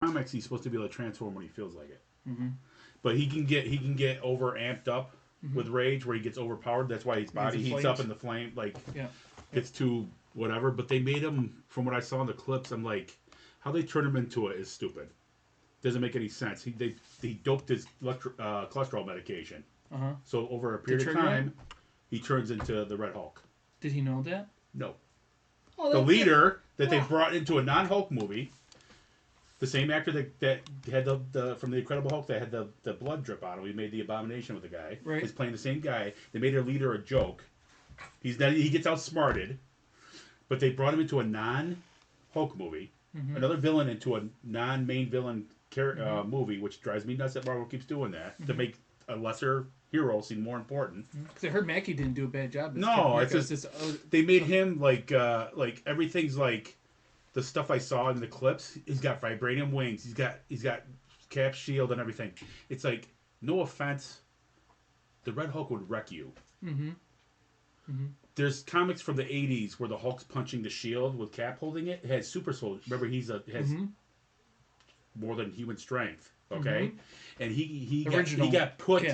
comics, he's supposed to be able to transform when he feels like it. Mm-hmm. But he can get over amped up with rage, where he gets overpowered. That's why his body heats up in the flame, gets too whatever. But they made him, from what I saw in the clips, I'm like, how they turn him into it is stupid. Doesn't make any sense. He doped his cholesterol medication. So over a period of time, he turns into the Red Hulk. Did he know that? No. The leader that they brought into a non-Hulk movie, the same actor that had the from the Incredible Hulk that had the blood drip on him, he made the abomination with the guy. Right. He's playing the same guy. They made their leader a joke. He gets outsmarted, but they brought him into a non-Hulk movie, another villain into a non-main villain movie, which drives me nuts that Marvel keeps doing that to make a lesser hero seem more important. Because I heard Mackie didn't do a bad job. No, it's just they made him like everything's like the stuff I saw in the clips. He's got vibranium wings. He's got Cap's shield and everything. It's like, no offense, the Red Hulk would wreck you. There's comics from the 80s where the Hulk's punching the shield with Cap holding it. It has super soldier. Remember, has more than human strength. Okay, and he got put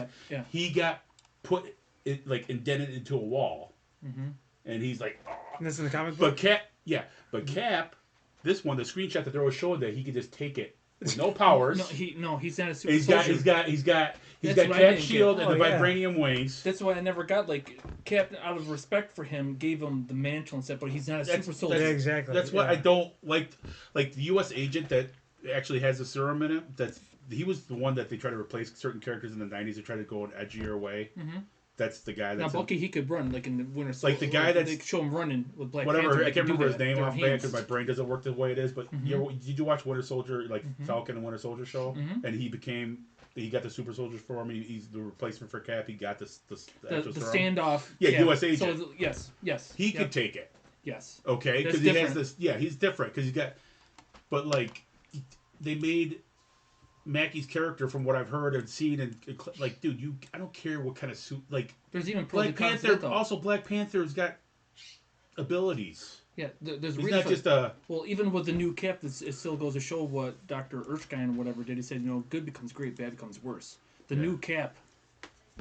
indented into a wall, and he's like, oh. And this in the comic book. But Cap, this one, the screenshot that they were showing, that he could just take it with no powers. He's not a super soldier. He's got Cap's shield and the vibranium wings. That's why I never got, like, Cap, out of respect for him, gave him the mantle and stuff, but he's not a super soldier. Yeah, exactly. That's what I don't like. Like the U.S. agent that actually has the serum in it. He was the one that they tried to replace certain characters in the 90s. They tried to go an edgier way. That's the guy that's... Now, Bucky, he could run, like in the Winter Soldier. Like the guy that's... They show him running with Black Whatever, Panther. I can't remember his name off hands. because my brain doesn't work the way it is, but did you watch Winter Soldier, like Falcon and Winter Soldier show? And he got the super soldiers for him. He's the replacement for Cap. He got the standoff. Yeah, U.S. agent. So, yes. He could take it. Yes. Okay? Because he has this... Yeah, he's different because he's got... But, like, they made... Mackie's character, from what I've heard and seen, and like, dude, I don't care what kind of suit. Like, there's even Black Panther. Also, Black Panther's got abilities. Yeah, there's. He's not just a. Well, even with the new Cap, it still goes to show what Dr. Erskine or whatever did. He said, good becomes great, bad becomes worse. The new Cap,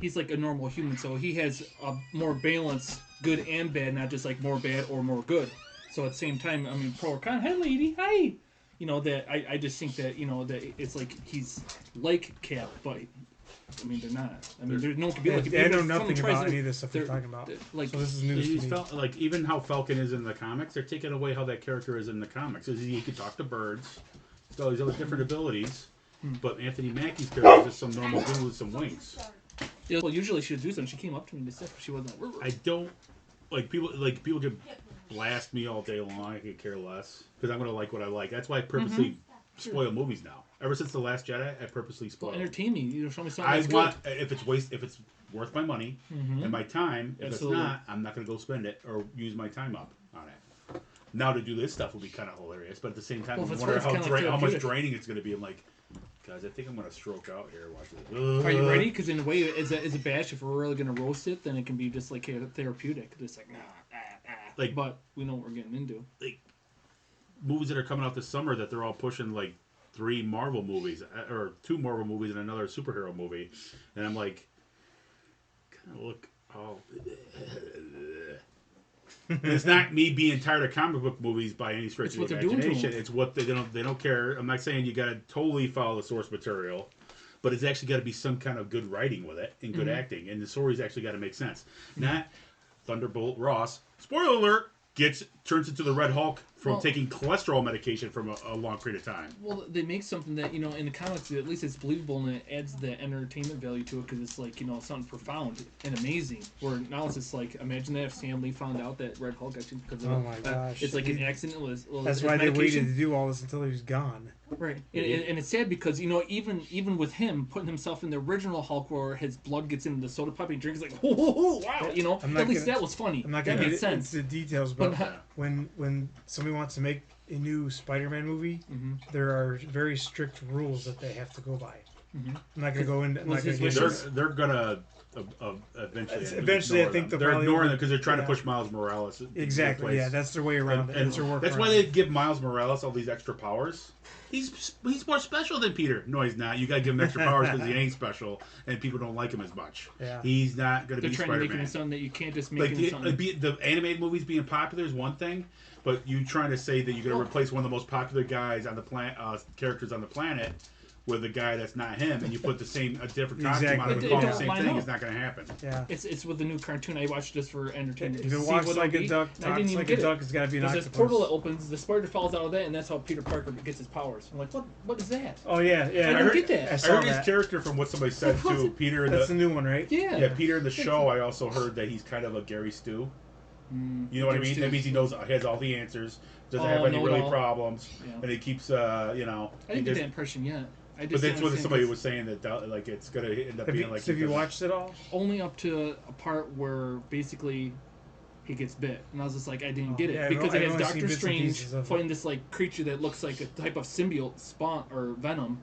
he's like a normal human, so he has a more balance, good and bad, not just like more bad or more good. So at the same time, I mean, pro or con. Hi, lady. Hi. That I just think that, that it's like he's like Cap, but I mean, they're not. I mean, there's no one can be like... I know nothing about any of this stuff you're talking about. Like, so this is news to me. Like, even how Falcon is in the comics, they're taking away how that character is in the comics. He can talk to birds, all these other different abilities, but Anthony Mackie's character is just some normal dude with some wings. Yeah, well, usually she would do something. She came up to me and said she wasn't... I don't... People could blast me all day long. I could care less because I'm going to like what I like. That's why I purposely spoil movies now. Ever since The Last Jedi, I purposely spoil. Well, entertain me. Show me something. If it's worth my money and my time. If Absolutely. it's not, I'm not going to go spend it or use my time up on it. Now to do this stuff would be kind of hilarious, but at the same time, I wonder how much draining it's going to be. I'm like, guys, I think I'm going to stroke out here. Watch this. Are you ready? Because in a way, as a bash, if we're really going to roast it, then it can be just like therapeutic. Just like, but we know what we're getting into. Like, movies that are coming out this summer that they're all pushing, like 3 Marvel movies, or 2 Marvel movies and another superhero movie. And I'm like, kind of look, it's not me being tired of comic book movies by any stretch of the imagination. It's what they don't care. I'm not saying you got to totally follow the source material, but it's actually got to be some kind of good writing with it and good acting, and the story's actually got to make sense. Not Thunderbolt Ross, spoiler alert, turns into the Red Hulk from taking cholesterol medication from a long period of time. Well, they make something that, in the comics, at least it's believable and it adds the entertainment value to it because it's like, something profound and amazing. Where now it's just like, imagine that if Sam Lee found out that Red Hulk got you because of my gosh. It's like an accident. That's why they waited to do all this until he was gone. Right. And it's sad because, even with him putting himself in the original Hulk where his blood gets into the soda pop and drinks, like, wow, at least that was funny. I'm not that gonna made sense. The details, but when somebody wants to make a new Spider-Man movie, there are very strict rules that they have to go by. I'm not gonna go into. They're gonna eventually. Eventually, I think they're ignoring them because they're trying to push Miles Morales. Exactly. Yeah, that's their way around it. That's why they give Miles Morales all these extra powers. He's more special than Peter. No, he's not. You gotta give him extra powers because he ain't special, and people don't like him as much. Yeah. He's not gonna be Spider-Man. They're trying to make him something that you can't just make him something. The animated movies being popular is one thing, but you trying to say that you're gonna replace one of the most popular guys on the planet, characters on the planet, with a guy that's not him, and you put a different costume on him and call him the same thing, it's not going to happen. Yeah. It's with the new cartoon. I watched just for entertainment. If it walks like a duck, talks like a duck, it's got to be an octopus. There's this portal that opens, the spider falls out of that, and that's how Peter Parker gets his powers. I'm like, what is that? Oh, yeah. I don't get that. I heard his character from what somebody said, too. Peter. That's the new one, right? Yeah. Yeah, Peter in the show, I also heard that he's kind of a Gary Stu. You know what I mean? That means he has all the answers, doesn't have any problems, and he keeps, I didn't get that impression yet. But that's what somebody was saying, that like it's gonna end up being like. So have you watched it all? Only up to a part where basically he gets bit, and I was just like, I didn't get it because it has Doctor Strange fighting this like creature that looks like a type of symbiote, spawn or venom,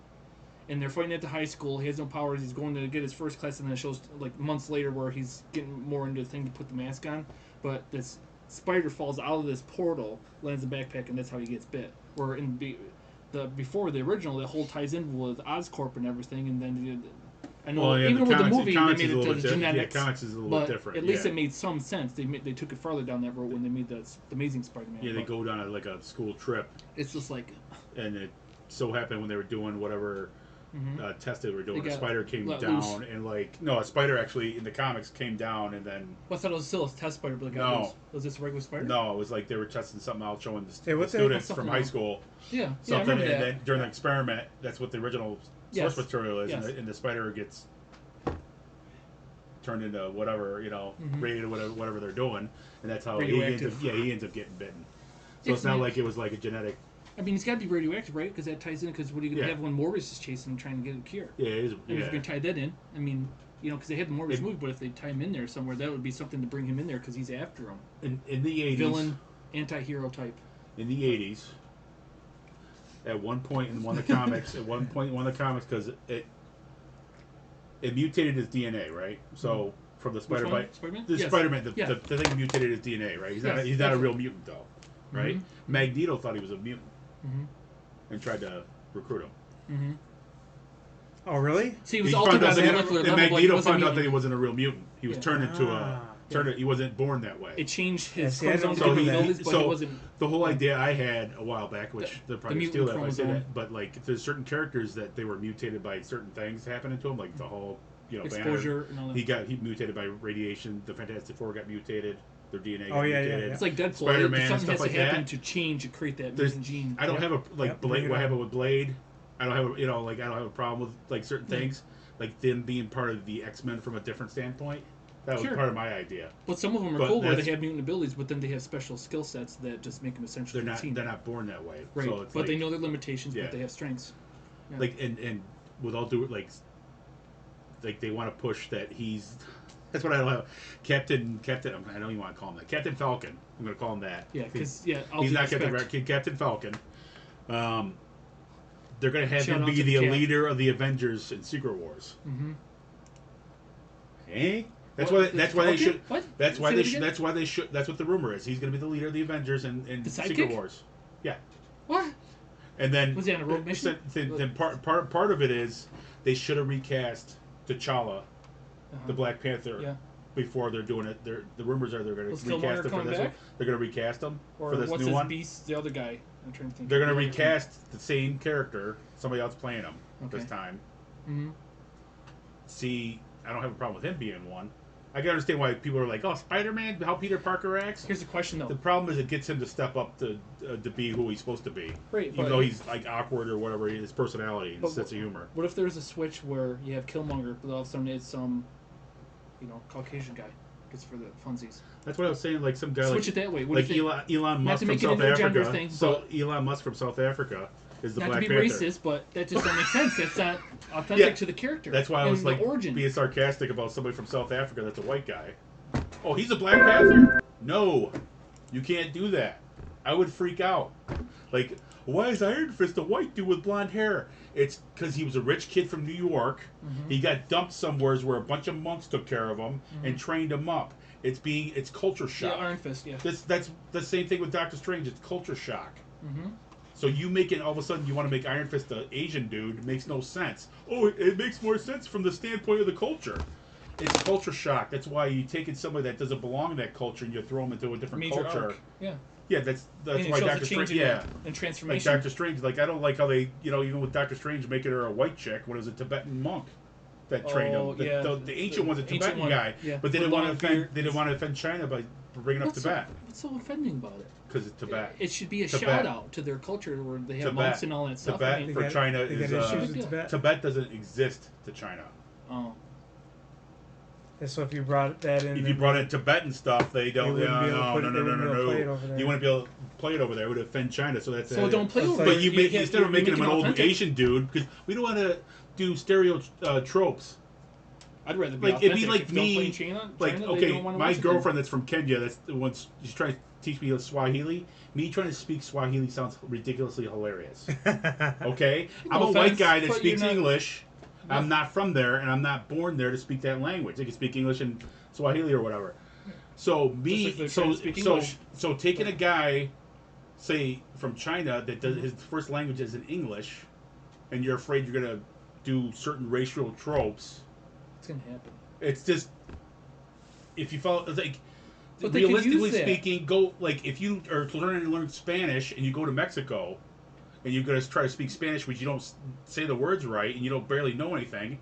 and they're fighting at the high school. He has no powers. He's going to get his first class, and then it shows like months later where he's getting more into the thing to put the mask on. But this spider falls out of this portal, lands in the backpack, and that's how he gets bit. Or in before the original, the whole ties in with Oscorp and everything, and then I know even with the movie they made it to the genetics. Yeah, comics is a little bit different. At least it made some sense. They took it farther down that road when they made the Amazing Spider-Man. Yeah, they go down like a school trip. It's just like, and it so happened when they were doing whatever test they were doing, a spider came down loose. And a spider actually in the comics came down and then. Well, I thought it was still a test spider, but loose. Was this a regular spider? No, it was like they were testing something out, showing the students from high school. Yeah, something, and then during the experiment, that's what the original source material is, and the spider gets turned into whatever, rated whatever they're doing, and that's how he ends up getting bitten. So it's not like it was like a genetic. I mean, it's got to be radioactive, right? Because that ties in. Because what are you going to have when Morbius is chasing him, trying to get a cure? Yeah, it is. And if you're going to tie that in, I mean, because they had the Morbius movie, but if they tie him in there somewhere, that would be something to bring him in there because he's after him. In the 80s, villain, anti-hero type. In the 80s, at one point in one of the comics, because it mutated his DNA, right? So from the Spider-Man, the thing mutated his DNA, right? He's not a real mutant though, right? Magneto thought he was a mutant. And tried to recruit him. Oh, really? See, he was altered on the molecular level. Magneto found out that he wasn't a real mutant. He was turned into he wasn't born that way. It changed his chromosomes capabilities, but he wasn't. The whole idea I had a while back, which they'll probably steal that if I say that, but like there's certain characters that they were mutated by certain things happening to them, like the whole exposure and all that. He mutated by radiation. The Fantastic Four got mutated. Their DNA. It's like Deadpool. Spider-Man, something stuff has to like happen that. to change to create that mutant gene. I don't have Blade. What happened with Blade? I don't have I don't have a problem with like certain things, like them being part of the X-Men from a different standpoint. That was part of my idea. But some of them are cool where they have mutant abilities, but then they have special skill sets that just make them essentially. They're not born that way. Right. So it's but they know their limitations, but they have strengths. Yeah. Like and with all due like they want to push that he's. That's what I don't have. Captain. I don't even want to call him that. Captain Falcon. I'm going to call him that. Yeah, because he's not Captain Falcon. They're going to have him be the leader of the Avengers in Secret Wars. Hey, that's why they should. What? That's why they should. That's what the rumor is. He's going to be the leader of the Avengers in Secret Wars. Yeah. What? And then was he on a road mission? Then part of it is they should have recast T'Challa. The Black Panther, before they're doing it, the rumors are they're going to recast him for this one. They're going to recast him for this new one. Beast, the other guy? I'm trying to think. They're going to recast the same character, somebody else playing him this time. See, I don't have a problem with him being one. I can understand why people are like, "Oh, Spider-Man, how Peter Parker acts." Here's the question, though. The problem is it gets him to step up to be who he's supposed to be, right? Even though he's like awkward or whatever, his personality and sense of humor. What if there's a switch where you have Killmonger, but all of a sudden it's some, Caucasian guy, just for the funsies? That's what I was saying. Like some guy switch it that way. What Elon Musk from South Africa. Elon Musk from South Africa is the Black Panther. Not to be racist, but that just doesn't make sense. That's not authentic to the character. That's why I was origin. Being sarcastic about somebody from South Africa that's a white guy. Oh, he's a Black Panther? No, you can't do that. I would freak out. Like, Why is Iron Fist a white dude with blonde hair? It's because he was a rich kid from New York. Mm-hmm. He got dumped somewhere where a bunch of monks took care of him and trained him up. It's culture shock. Yeah, Iron Fist. Yeah. That's the same thing with Doctor Strange. It's culture shock. Mm-hmm. So you make it all of a sudden you want to make Iron Fist an Asian dude. It makes no sense. Oh, it makes more sense from the standpoint of the culture. It's culture shock. That's why you take in somebody that doesn't belong in that culture and you throw them into a different Major culture. Arc. Yeah. Yeah, that's why Doctor Strange. Yeah, and transformation. Like Doctor Strange. Like I don't like how they, even with Doctor Strange making her a white chick when it was a Tibetan monk that trained him. The ancient one's a Tibetan guy, but they didn't want to offend. They didn't want to offend China by bringing up Tibet. What's so offending about it? Because it's Tibet. It should be a shout out to their culture where they have monks and all that stuff. Tibet for China is Tibet doesn't exist to China. Oh. So if you brought that in, if you brought in Tibetan stuff, they don't. No. You wouldn't be able to play it over there. It would offend China. So that's don't play over. But instead of making him an old Asian dude, because we don't want to do tropes. I'd rather be it'd be like me. China, my girlfriend that's from Kenya. That's the one she's trying to teach me Swahili. Me trying to speak Swahili sounds ridiculously hilarious. Okay, I'm a white guy that speaks English. Yeah. I'm not from there, and I'm not born there to speak that language. I can speak English and Swahili or whatever. So so taking a guy, say from China that does his first language is in English, and you're afraid you're gonna do certain racial tropes. It's gonna happen. It's just if you follow realistically speaking, go if you are learn Spanish and you go to Mexico. And you're going to try to speak Spanish, but you don't say the words right, and you don't barely know anything,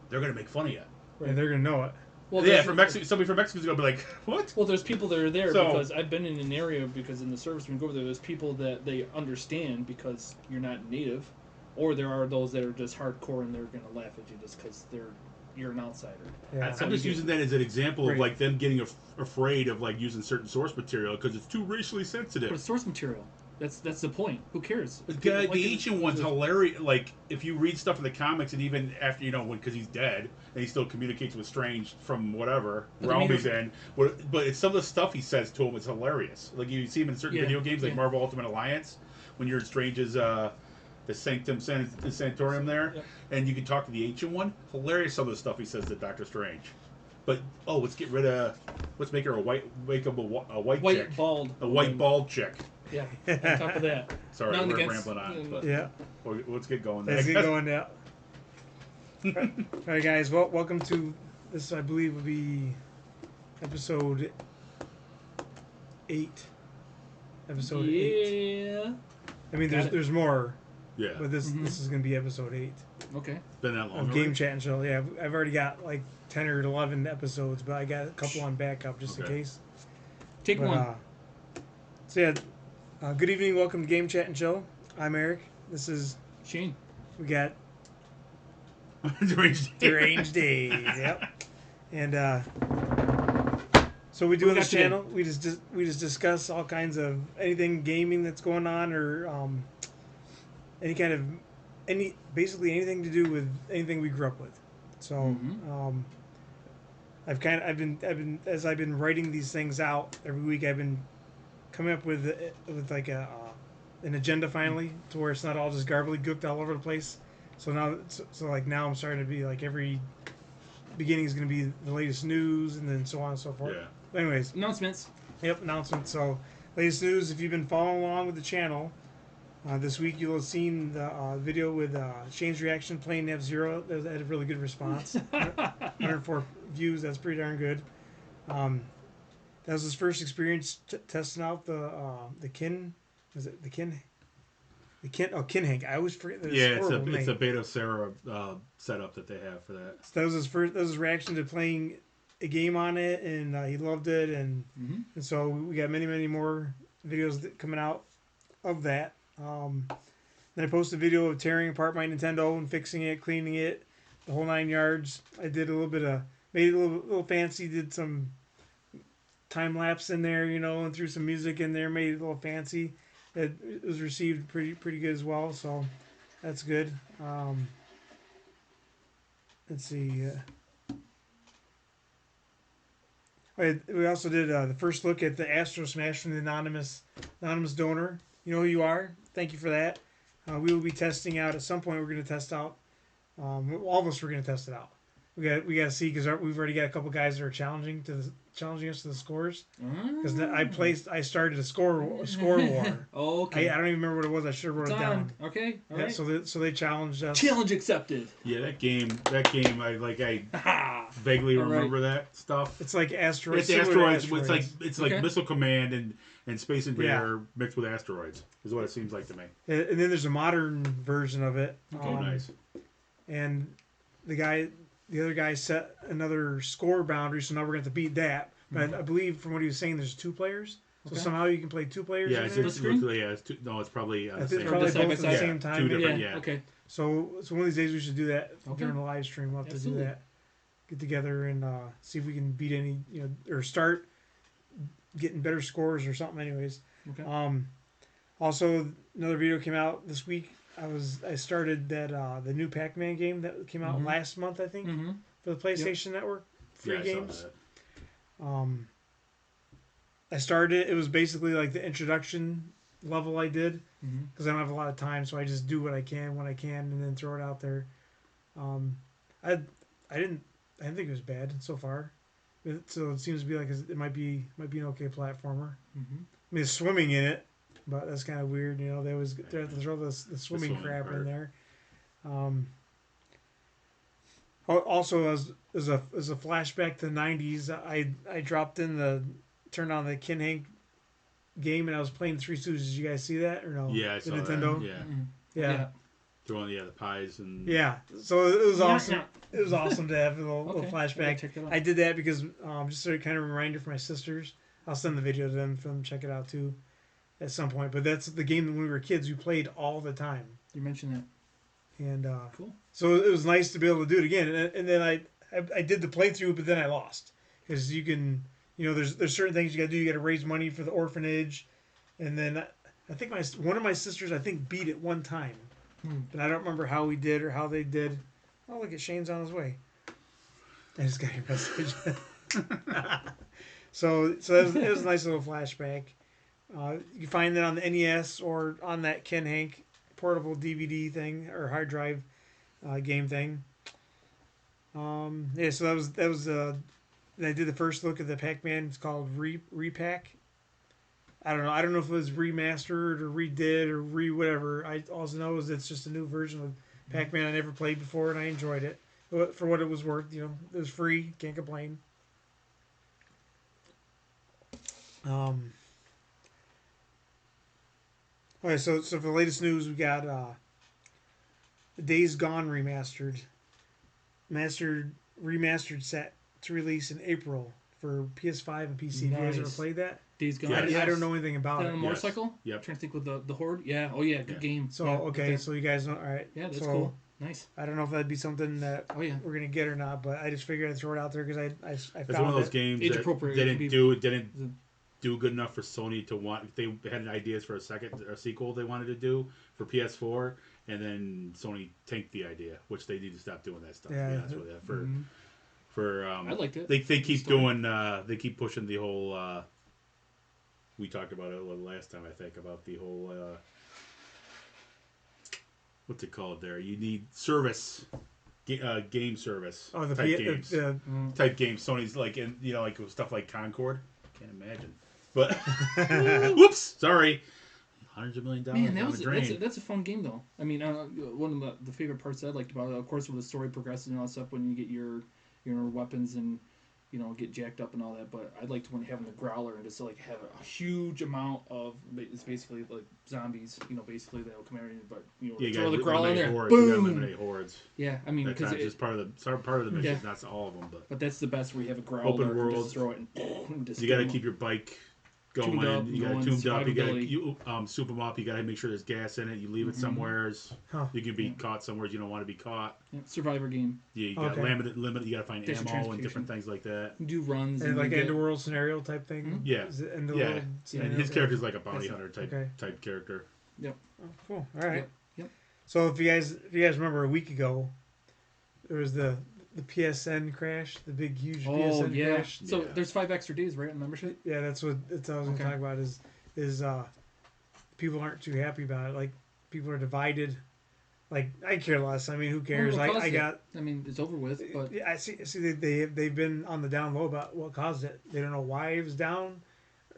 they're going to make fun of you. Right. And they're going to know it. Well, from Mexico, somebody from Mexico is going to be like, what? Well, there's people that are there because I've been in an area because in the service when you go over there's people that they understand because you're not native, or there are those that are just hardcore and they're going to laugh at you just because you're an outsider. Yeah. I'm just using that as an example of them getting afraid of using certain source material because it's too racially sensitive. But it's source material. That's the point. Who cares? The ancient one's hilarious. If you read stuff in the comics, and even after because he's dead and he still communicates with Strange from whatever realm he's in. But it's some of the stuff he says to him is hilarious. Like you see him in certain video games, like Marvel Ultimate Alliance, when you're in Strange's the Sanctum Sanctorum there, and you can talk to the ancient one. Hilarious some of the stuff he says to Doctor Strange. But let's make her a white chick. Bald. A white bald chick. Yeah, on top of that. Sorry, we're rambling on. But let's get going. Let's get going now. All right, guys. Well, welcome to this. I believe will be episode 8. Episode 8. Yeah. I mean, there's more. Yeah. But this is going to be episode 8. Okay. Been that long. Of Game Chat and Chill. Yeah, I've already got 10 or 11 episodes, but I got a couple on backup just in case. Take one. So yeah. Good evening, welcome to Game Chat and Chill. I'm Eric. This is Shane. We got Deranged Dave. Yep. And so we do on this channel. We just discuss all kinds of anything gaming that's going on, or basically anything to do with anything we grew up with. So I've been as I've been writing these things out every week. I've been coming up with an agenda finally, to where it's not all just gobbledygooked all over the place. So now I'm starting to be every beginning is going to be the latest news, and then so on and so forth. Yeah. But anyways, announcements. Yep, announcements. So latest news. If you've been following along with the channel, this week you'll have seen the video with Shane's reaction playing F-Zero. That had a really good response. 104 views. That's pretty darn good. That was his first experience testing out the Kin. Was it the Kin? The Kin? Oh, Kinhank. I always forget. It's a beta Sarah setup that they have for that. So that was his first. That was his reaction to playing a game on it, and he loved it, and so we got many more videos coming out of that. Then I posted a video of tearing apart my Nintendo and fixing it, cleaning it, the whole 9 yards. I did a little bit of made it a little fancy. Did some time lapse in there, and threw some music in there, made it a little fancy. It was received pretty good as well, so that's good. Let's see. We also did the first look at the Astro Smash from the anonymous donor. You know who you are? thank you for that. We will be testing out at some point. We're going to test out. All of us were going to test it out. We got to see because we've already got a couple guys that are challenging us to the scores. Because I started a score war. Oh, okay. I don't even remember what it was. I should have wrote it down. Okay, all right. So they challenged us. Challenge accepted. Yeah, that game. I vaguely remember that stuff. It's like asteroids. It's asteroids. It's like Missile Command and Space Invader mixed with asteroids. Is what it seems like to me. And then there's a modern version of it. Oh, nice. And the other guy set another score boundary, so now we're going to have to beat that. But I believe from what he was saying, there's 2 players. So somehow you can play 2 players. Yeah, it's probably it's probably both at the same time. 2 different. Yeah. Okay. So one of these days we should do that during the live stream. We'll have to do that. Get together and see if we can beat any, or start getting better scores or something. Anyways. Okay. Also, another video came out this week. I started that the new Pac-Man game that came out last month, I think, for the PlayStation Network. Free games. I started it. It was basically like the introduction level I did because I don't have a lot of time, so I just do what I can when I can, and then throw it out there. I didn't think it was bad so far, so it seems to be like it might be an okay platformer. I mean, there's swimming in it, but that's kind of weird. They have to throw the swimming crap part in there. Also, as a flashback to the '90s, I turned on the Ken Hank game and I was playing Three Stooges. Did you guys see that or no? Yeah, I saw Nintendo. That. Yeah. Throwing the pies and So it was awesome. It was awesome to have a little Okay. flashback. I did that because just sort of kind of a reminder for my sisters. I'll send the video to them for them to check it out too at some point. But that's the game that when we were kids we played all the time. You mentioned that. And cool. So it was nice to be able to do it again. And then I did the playthrough, but then I lost because you can. There's certain things you got to do. You got to raise money for the orphanage, and then I think one of my sisters beat it one time, but I don't remember how we did or how they did. Oh, look at Shane's on his way. I just got your message. so it was a nice little flashback. You can find it on the NES or on that Ken Hank portable DVD thing or hard drive game thing. So that was. And I did the first look at the Pac-Man. It's called Repack. I don't know. I don't know if it was remastered or redid or whatever. I also know is it's just a new version of Pac-Man I never played before, and I enjoyed it for what it was worth. It was free. Can't complain. Okay, so for the latest news, we got Days Gone remastered set to release in April for PS5 and PC. Have you guys ever played that? Days Gone. Yes. I don't know anything about it. On a motorcycle? Yep. I'm trying to think with the Horde. Yeah. Oh yeah, good game. So yeah, so you guys know. All right. Yeah, that's cool. Nice. I don't know if that'd be something that we're gonna get or not, but I just figured I'd throw it out there because I found it's one of those games age that appropriate. didn't do good enough for Sony to want. They had ideas for a sequel they wanted to do for PS4, and then Sony tanked the idea, which they need to stop doing that stuff. Yeah. To be honest with you. I liked it. They keep doing. They keep pushing the whole. We talked about it last time, I think, about the whole. What's it called? There, you need service, game service type games. Type games. Sony's like, like stuff like Concord. Can't imagine. But whoops, sorry. $100 of millions Man, down the drain. that's a fun game though. I mean, one of the favorite parts I liked about it, of course, when the story progresses and all that stuff, when you get your weapons and get jacked up and all that. But I liked when having the growler and just like have a huge amount of it's basically like zombies. Basically they'll come in, but throw the growler in there, hordes. boom. You gotta eliminate hordes. Yeah, I mean because it's just part of the mission. Yeah. Not all of them, but that's the best where you have a growler. Open world. And just throw it and just you got to keep your bike going. You got to tuned up. You got to soup them up. You got to make sure there's gas in it. You leave it somewheres. You can be caught somewhere you don't want to be caught. Yeah, survivor game. Yeah, you got limit. You got to find ammo and different things like that. You do runs and like end of world scenario type thing. Yeah, end of world and his character's like a bounty hunter type character. Yep. Oh, cool. All right. Yep. So if you guys remember a week ago, there was the PSN crash, the big huge PSN crash. So there's 5 extra days, right, on membership? Yeah, that's what I was going to talk about. Is people aren't too happy about it. Like people are divided. Like I care less. I mean, who cares? Well, I got. I mean, it's over with. But I see. They've been on the down low about what caused it. They don't know why it was down,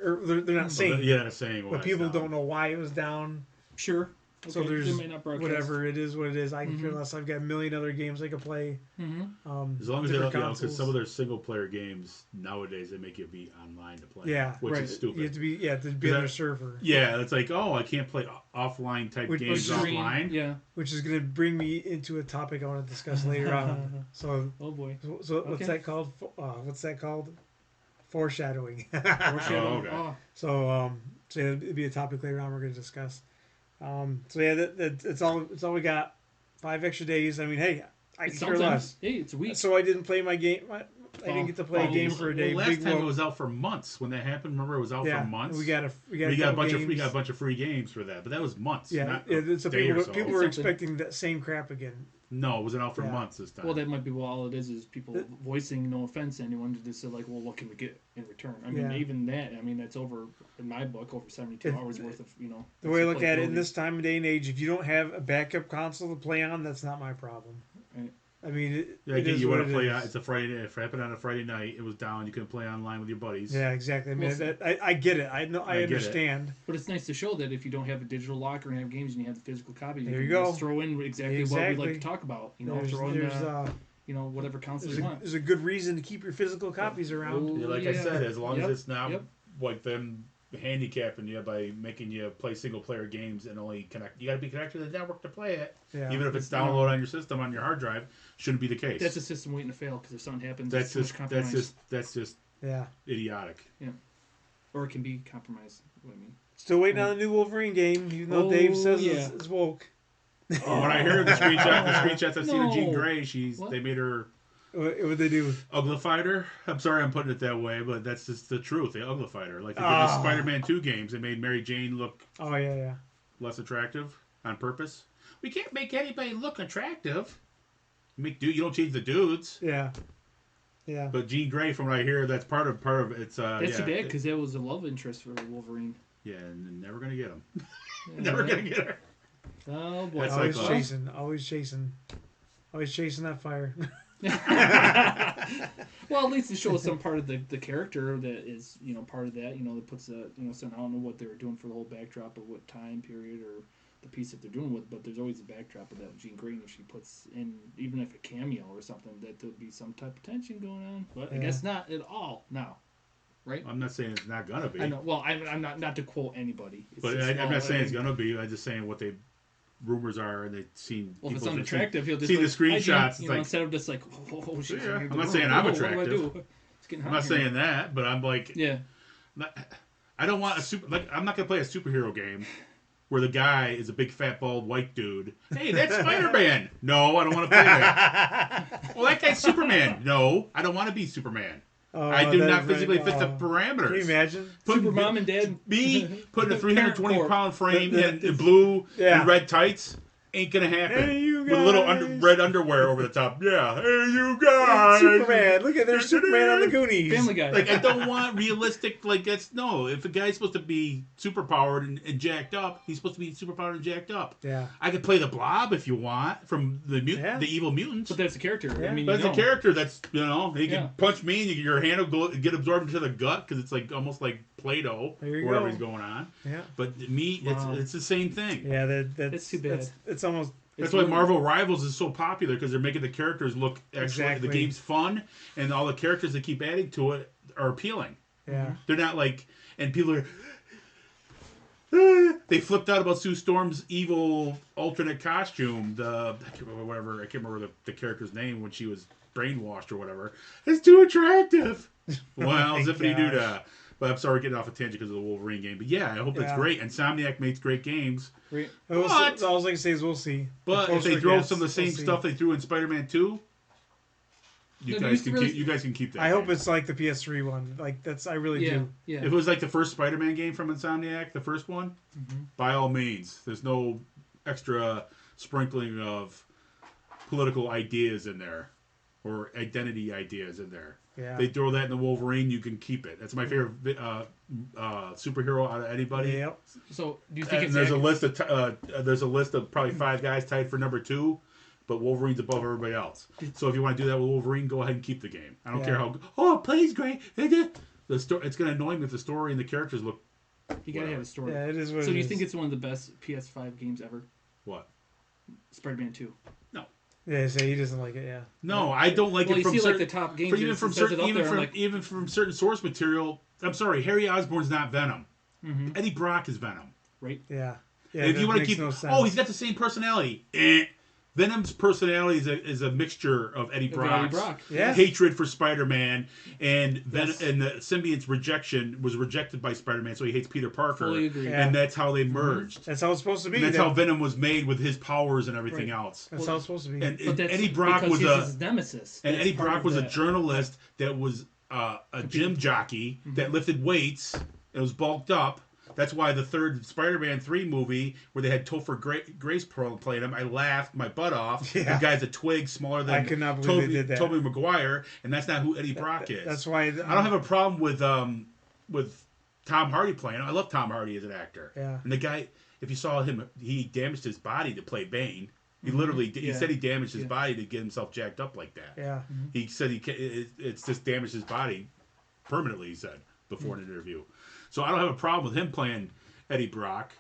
or they're not saying. Yeah, they're saying why. But people don't know why it was down. Sure. Okay. So there's may not whatever it is, what it is. I can care less. I've got a million other games I could play. As long as they don't, because some of their single player games nowadays they make you be online to play. Yeah, which is stupid. You have to be on their server. Yeah, it's like I can't play offline type games offline. Yeah, which is going to bring me into a topic I want to discuss later on. So, oh boy. So what's that called? What's that called? Foreshadowing. Foreshadowing. Okay. So it'll be a topic later on we're going to discuss. So yeah, that's all we got. 5 extra days. I mean, hey, I can care less. Hey, it's a week. So I didn't play my game. I didn't get to play a game for a day. Well, last time it was out for months. When that happened, remember it was out for months. We got a bunch of free games for that, but that was months. Yeah, so people were expecting that same crap again. No, it wasn't out for months this time. Well, that might be all it is people voicing no offense to anyone to just say like, well, what can we get in return? I mean, even that. I mean, that's over in my book over 72 hours worth of The way I look at it in this time of day and age, if you don't have a backup console to play on, that's not my problem. Right. I mean, you want to play. It's a Friday. If it happened on a Friday night, it was down. You couldn't play online with your buddies. Yeah, exactly. I mean, I get it. I know. I understand. But it's nice to show that if you don't have a digital locker and have games and you have the physical copy, you can just throw in exactly what we'd like to talk about. Throw in whatever console you want. There's a good reason to keep your physical copies around. I said, as long as it's not like them handicapping you by making you play single player games and only connect. You got to be connected to the network to play it. Yeah. Even if it's downloaded on your system on your hard drive, shouldn't be the case. That's a system waiting to fail because if something happens, that's just idiotic. Yeah, or it can be compromised. What I mean. Still waiting on the new Wolverine game, even though Dave says it's woke. When I heard the screenshots I've seen of Jean Grey, they made her. What would they do? Uglified her? I'm sorry I'm putting it that way, but that's just the truth. They uglified her. Like they did the Spider-Man 2 games. They made Mary Jane look less attractive on purpose. We can't make anybody look attractive. You don't change the dudes. Yeah. Yeah. But Jean Grey, from what I hear, that's part of it's. That's too bad because that was a love interest for Wolverine. Yeah, and never gonna get him. Never gonna get her. Oh boy! Always chasing that fire. Well, at least it shows some part of the character that is part of that. That puts so I don't know what they were doing for the whole backdrop of what time period or the piece that they're doing with, but there's always a backdrop of that Jean Grey if she puts in, even if a cameo or something, that there'll be some type of tension going on. But I guess not at all now. Right? I'm not saying it's not gonna be. I know. Well, I'm not to quote anybody. I'm not saying it's gonna be. I'm just saying what they rumors are, and they've seen. Well, if it's unattractive, he'll just see the screenshots. Instead of just like, oh shit. Yeah, I'm not saying I'm attractive. What do I do? It's getting hot I'm not saying that, but I'm like, I don't want I'm not gonna play a superhero game where the guy is a big fat bald white dude. Hey, that's Spider-Man. No, I don't want to play that. Well, that guy's Superman. No, I don't want to be Superman. I do not physically fit the parameters. Can you imagine? Super mom and dad. Me putting a 320-pound frame in blue and red tights ain't gonna happen. Hey, you guys. With a little red underwear over the top. Yeah. Hey, you guys. Superman. Look at there's Superman on the Goonies. Family Guy. Like, I don't want realistic, if a guy's supposed to be superpowered and jacked up, he's supposed to be superpowered and jacked up. Yeah. I could play the Blob if you want from the evil mutants. But that's a character. Yeah. I mean, that's a character that's, he can punch me and your hand will get absorbed into the gut because it's like almost like Play-Doh, whatever he's going on. Yeah. But me, it's the same thing. Yeah, that's too bad. It's almost... That's why Marvel Rivals is so popular, because they're making the characters look the game's fun, and all the characters they keep adding to it are appealing. Yeah. They're not like, and people are, they flipped out about Sue Storm's evil alternate costume. I can't remember the character's name when she was brainwashed or whatever. It's too attractive. Well, zippity doo dah. But I'm sorry, getting off a tangent because of the Wolverine game. But yeah, I hope it's great. Insomniac makes great games. All I can say is we'll see. But if they throw some of the same stuff they threw in Spider-Man 2, you guys can keep that. I hope it's like the PS3 one. Like I really do. Yeah. If it was like the first Spider-Man game from Insomniac, the first one, by all means. There's no extra sprinkling of political ideas in there. or identity ideas in there. Yeah. They throw that in the Wolverine, you can keep it. That's my favorite superhero out of anybody. Yep. So do you think And there's a list of probably 5 guys tied for number 2, but Wolverine's above everybody else. So if you want to do that with Wolverine, go ahead and keep the game. I don't care how it plays great. The story, it's going to annoy me if the story and the characters look. You gotta have a story. Yeah, it is what So it do you is. think it's one of the best PS5 games ever? What? Spider-Man 2. Yeah, so he doesn't like it. Yeah. No, I don't like it from see, certain. like the top games, even from certain source material. I'm sorry, Harry Osborn's not Venom. Eddie Brock is Venom. Right. Yeah. Yeah. And if you want to makes keep, no sense. he's got the same personality. Venom's personality is a mixture of Eddie Brock's Yeah. hatred for Spider-Man and and the symbiote's was rejected by Spider-Man, so he hates Peter Parker. Fully agree. Yeah. And that's how they merged. That's how it's supposed to be. And that's how Venom was made with his powers and everything else. That's how it's supposed to be. And But that's Eddie Brock because was he's his nemesis. and That's Eddie part Brock of was a that. journalist that was a gym jockey that lifted weights and was bulked up. That's why the third Spider-Man 3 movie, where they had Topher Grace playing him, I laughed my butt off. Yeah. The guy's a twig smaller than I could not believe they did that. Tobey Maguire, and that's not who Eddie Brock is. That's why I don't have a problem with Tom Hardy playing him. I love Tom Hardy as an actor. Yeah. And the guy, if you saw him, he damaged his body to play Bane. He literally, he said he damaged his body to get himself jacked up like that. Yeah. He said it's just damaged his body permanently, he said, before an interview. So I don't have a problem with him playing Eddie Brock.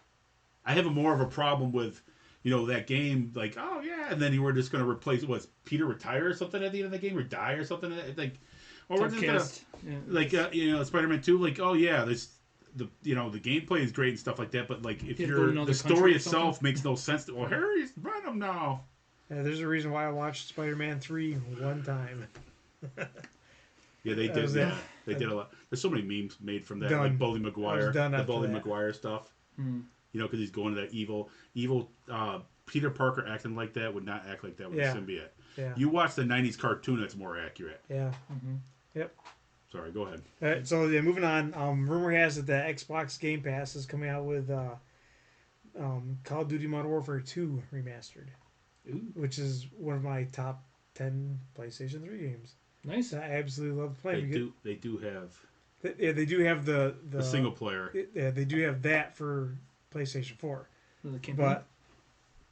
I have more of a problem with, that game, like, oh yeah, and then you were just going to replace, Peter retire or something at the end of the game, or die or something? Like, we're just going to, Spider-Man 2, like, oh yeah, the gameplay is great and stuff like that, but like, if the story itself makes no sense, Harry's Venom now. Yeah, there's a reason why I watched Spider-Man 3 one time. Yeah, they did. Yeah, they did a lot. There's so many memes made from that, like Bully Maguire, the Bully Maguire stuff. Because he's going to that evil. Peter Parker acting like that would not act like that with a symbiote. Yeah. You watch the '90s cartoon; that's more accurate. Yeah. Yep. Sorry, go ahead. All right, so moving on. Rumor has it that Xbox Game Pass is coming out with Call of Duty Modern Warfare 2 remastered, which is one of my top 10 PlayStation 3 games. Nice. I absolutely love playing. They do have. They do have the single player. They do have that for PlayStation 4, but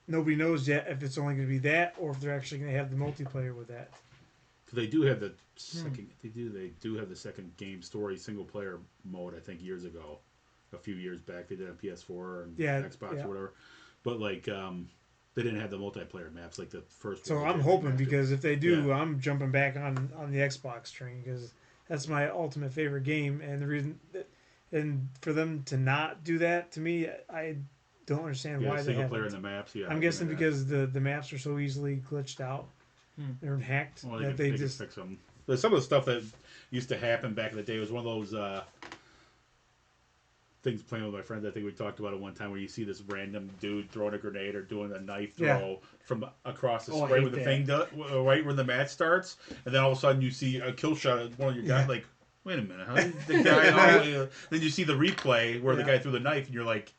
nobody knows yet if it's only going to be that or if they're actually going to have the multiplayer with that. They do have the second. They do have the second game story single player mode. I think years ago, a few years back, they did on PS4 and Xbox or whatever. But like, they didn't have the multiplayer maps like the first. So I'm hoping, because if they do, I'm jumping back on the Xbox train, because that's my ultimate favorite game, and the reason, and for them to not do that, to me, I don't understand why they haven't. Single player in the maps. Yeah, I'm guessing because the maps are so easily glitched out. They're hacked. Well, they just fix them. There's some of the stuff that used to happen back in the day. It was one of those things playing with my friends. I think we talked about it one time, where you see this random dude throwing a grenade or doing a knife throw from across the screen with the thing right where the match starts, and then all of a sudden you see a kill shot of one of your guys. Like, wait a minute, huh? The guy. Then you see the replay where the guy threw the knife, and you're like,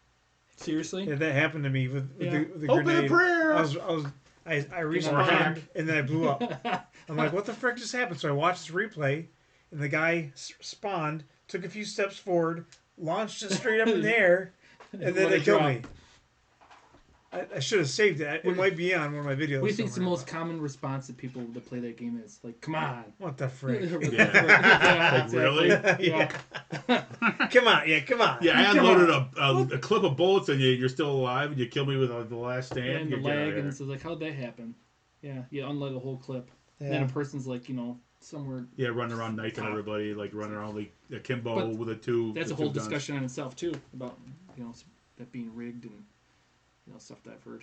seriously? Yeah, that happened to me with the open grenade. a prayer. I respawned and then I blew up. I'm like, what the frick just happened? So I watched this replay, and the guy spawned, took a few steps forward, launched it straight up in the air, and then they killed me. I should have saved it. It might be on one of my videos. What do you think the most common response that people that play that game is? Like, come on. What the frick? Like, really? Yeah. Come on. Yeah, come on. Yeah, I unloaded a clip of bullets, and you're still alive, and you kill me with the last stand. And the lag, and it's like, how'd that happen? Yeah, you unload the whole clip. Yeah. And then a person's like, somewhere. Yeah, running around knifing everybody, like running around like akimbo with a two. That's a whole discussion in itself too, about that being rigged and stuff that I've heard.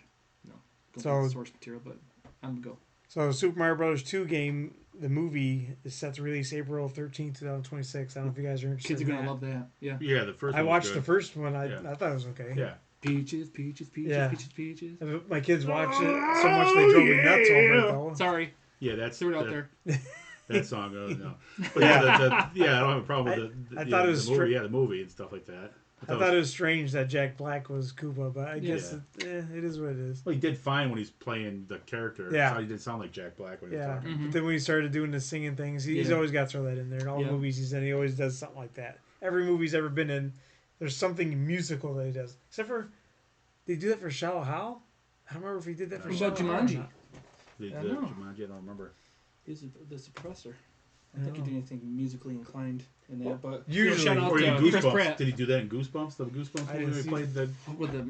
So source material, but I'm gonna go. So Super Mario Bros. 2 game, the movie is set to release April 13th, 2026. I don't know if you guys are interested. Kids are gonna love that. Yeah. Yeah, the first. I watched the first one. I thought it was okay. Yeah. Peaches, peaches, peaches, peaches, peaches. My kids watched it so much they drove me nuts over it though. Sorry. Yeah, that's threw it out there. That song, no. But I don't have a problem with I thought it was the movie, the movie and stuff like that. I thought it was strange that Jack Black was Koopa, but I guess it is what it is. Well, he did fine when he's playing the character. Yeah. So he did sound like Jack Black when he was talking. But then when he started doing the singing things, he's always got to throw that in there. In all the movies he's in, he always does something like that. Every movie he's ever been in, there's something musical that he does. Except for, did he do that for Shallow Hal? I don't remember if he did that for Shallow Hal. What about Jumanji? Jumanji, I don't remember. He's the suppressor. I don't think he did anything musically inclined in that, but usually, shout out or in to Chris Goosebumps. Pratt. Did he do that in Goosebumps? The Goosebumps movie he played the. With the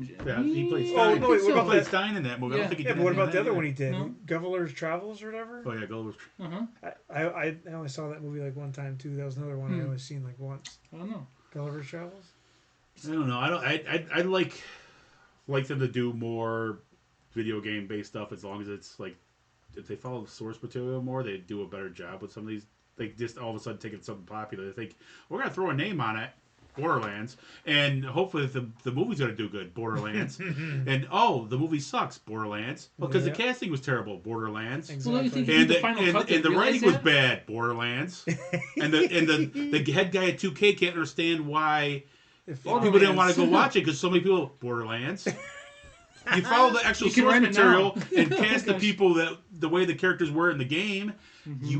He played Stein. Oh no! Wait, what about played Stein in that movie? I don't think he did. But what about the other one he did? did? No. Gulliver's Travels or whatever. Oh yeah, Gulliver's. I only saw that movie like one time too. That was another one I only seen like once. I don't know. Gulliver's Travels. I don't know. I like them to do more video game based stuff as long as it's like if they follow the source material more, they do a better job with some of these. They just all of a sudden taking something popular. They think we're gonna throw a name on it, Borderlands, and hopefully the movie's gonna do good, Borderlands. And the movie sucks, Borderlands. Well, because the casting was terrible, Borderlands. Exactly. And the writing was bad, Borderlands. and the head guy at 2K can't understand why people didn't want to go watch it because so many people Borderlands. You follow the actual source material and cast the people that the way the characters were in the game, you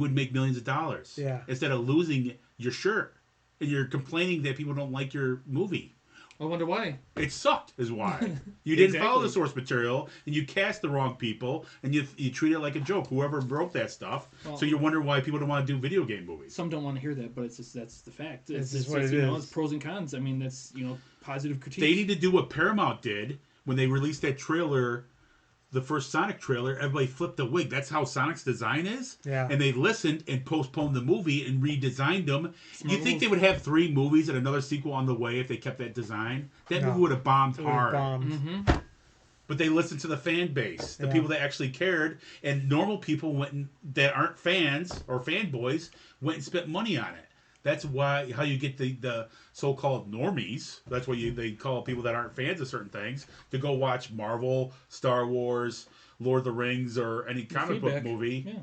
would make millions of dollars. Yeah. Instead of losing your shirt and you're complaining that people don't like your movie. I wonder why. It sucked, is why. You didn't follow the source material, and you cast the wrong people, and you treat it like a joke. Whoever wrote that stuff. So you wonder why people don't want to do video game movies. Some don't want to hear that, but it's just that's the fact. It's what it is. It's pros and cons. I mean, that's positive critique. They need to do what Paramount did when they released that trailer. The first Sonic trailer, everybody flipped the wig. That's how Sonic's design is. Yeah. And they listened and postponed the movie and redesigned them. You think they would have 3 movies and another sequel on the way if they kept that design? That movie would have bombed hard. But they listened to the fan base, the people that actually cared, and normal people that aren't fans or fanboys went and spent money on it. That's how you get the so-called normies. That's what they call people that aren't fans of certain things to go watch Marvel, Star Wars, Lord of the Rings, or any comic book movie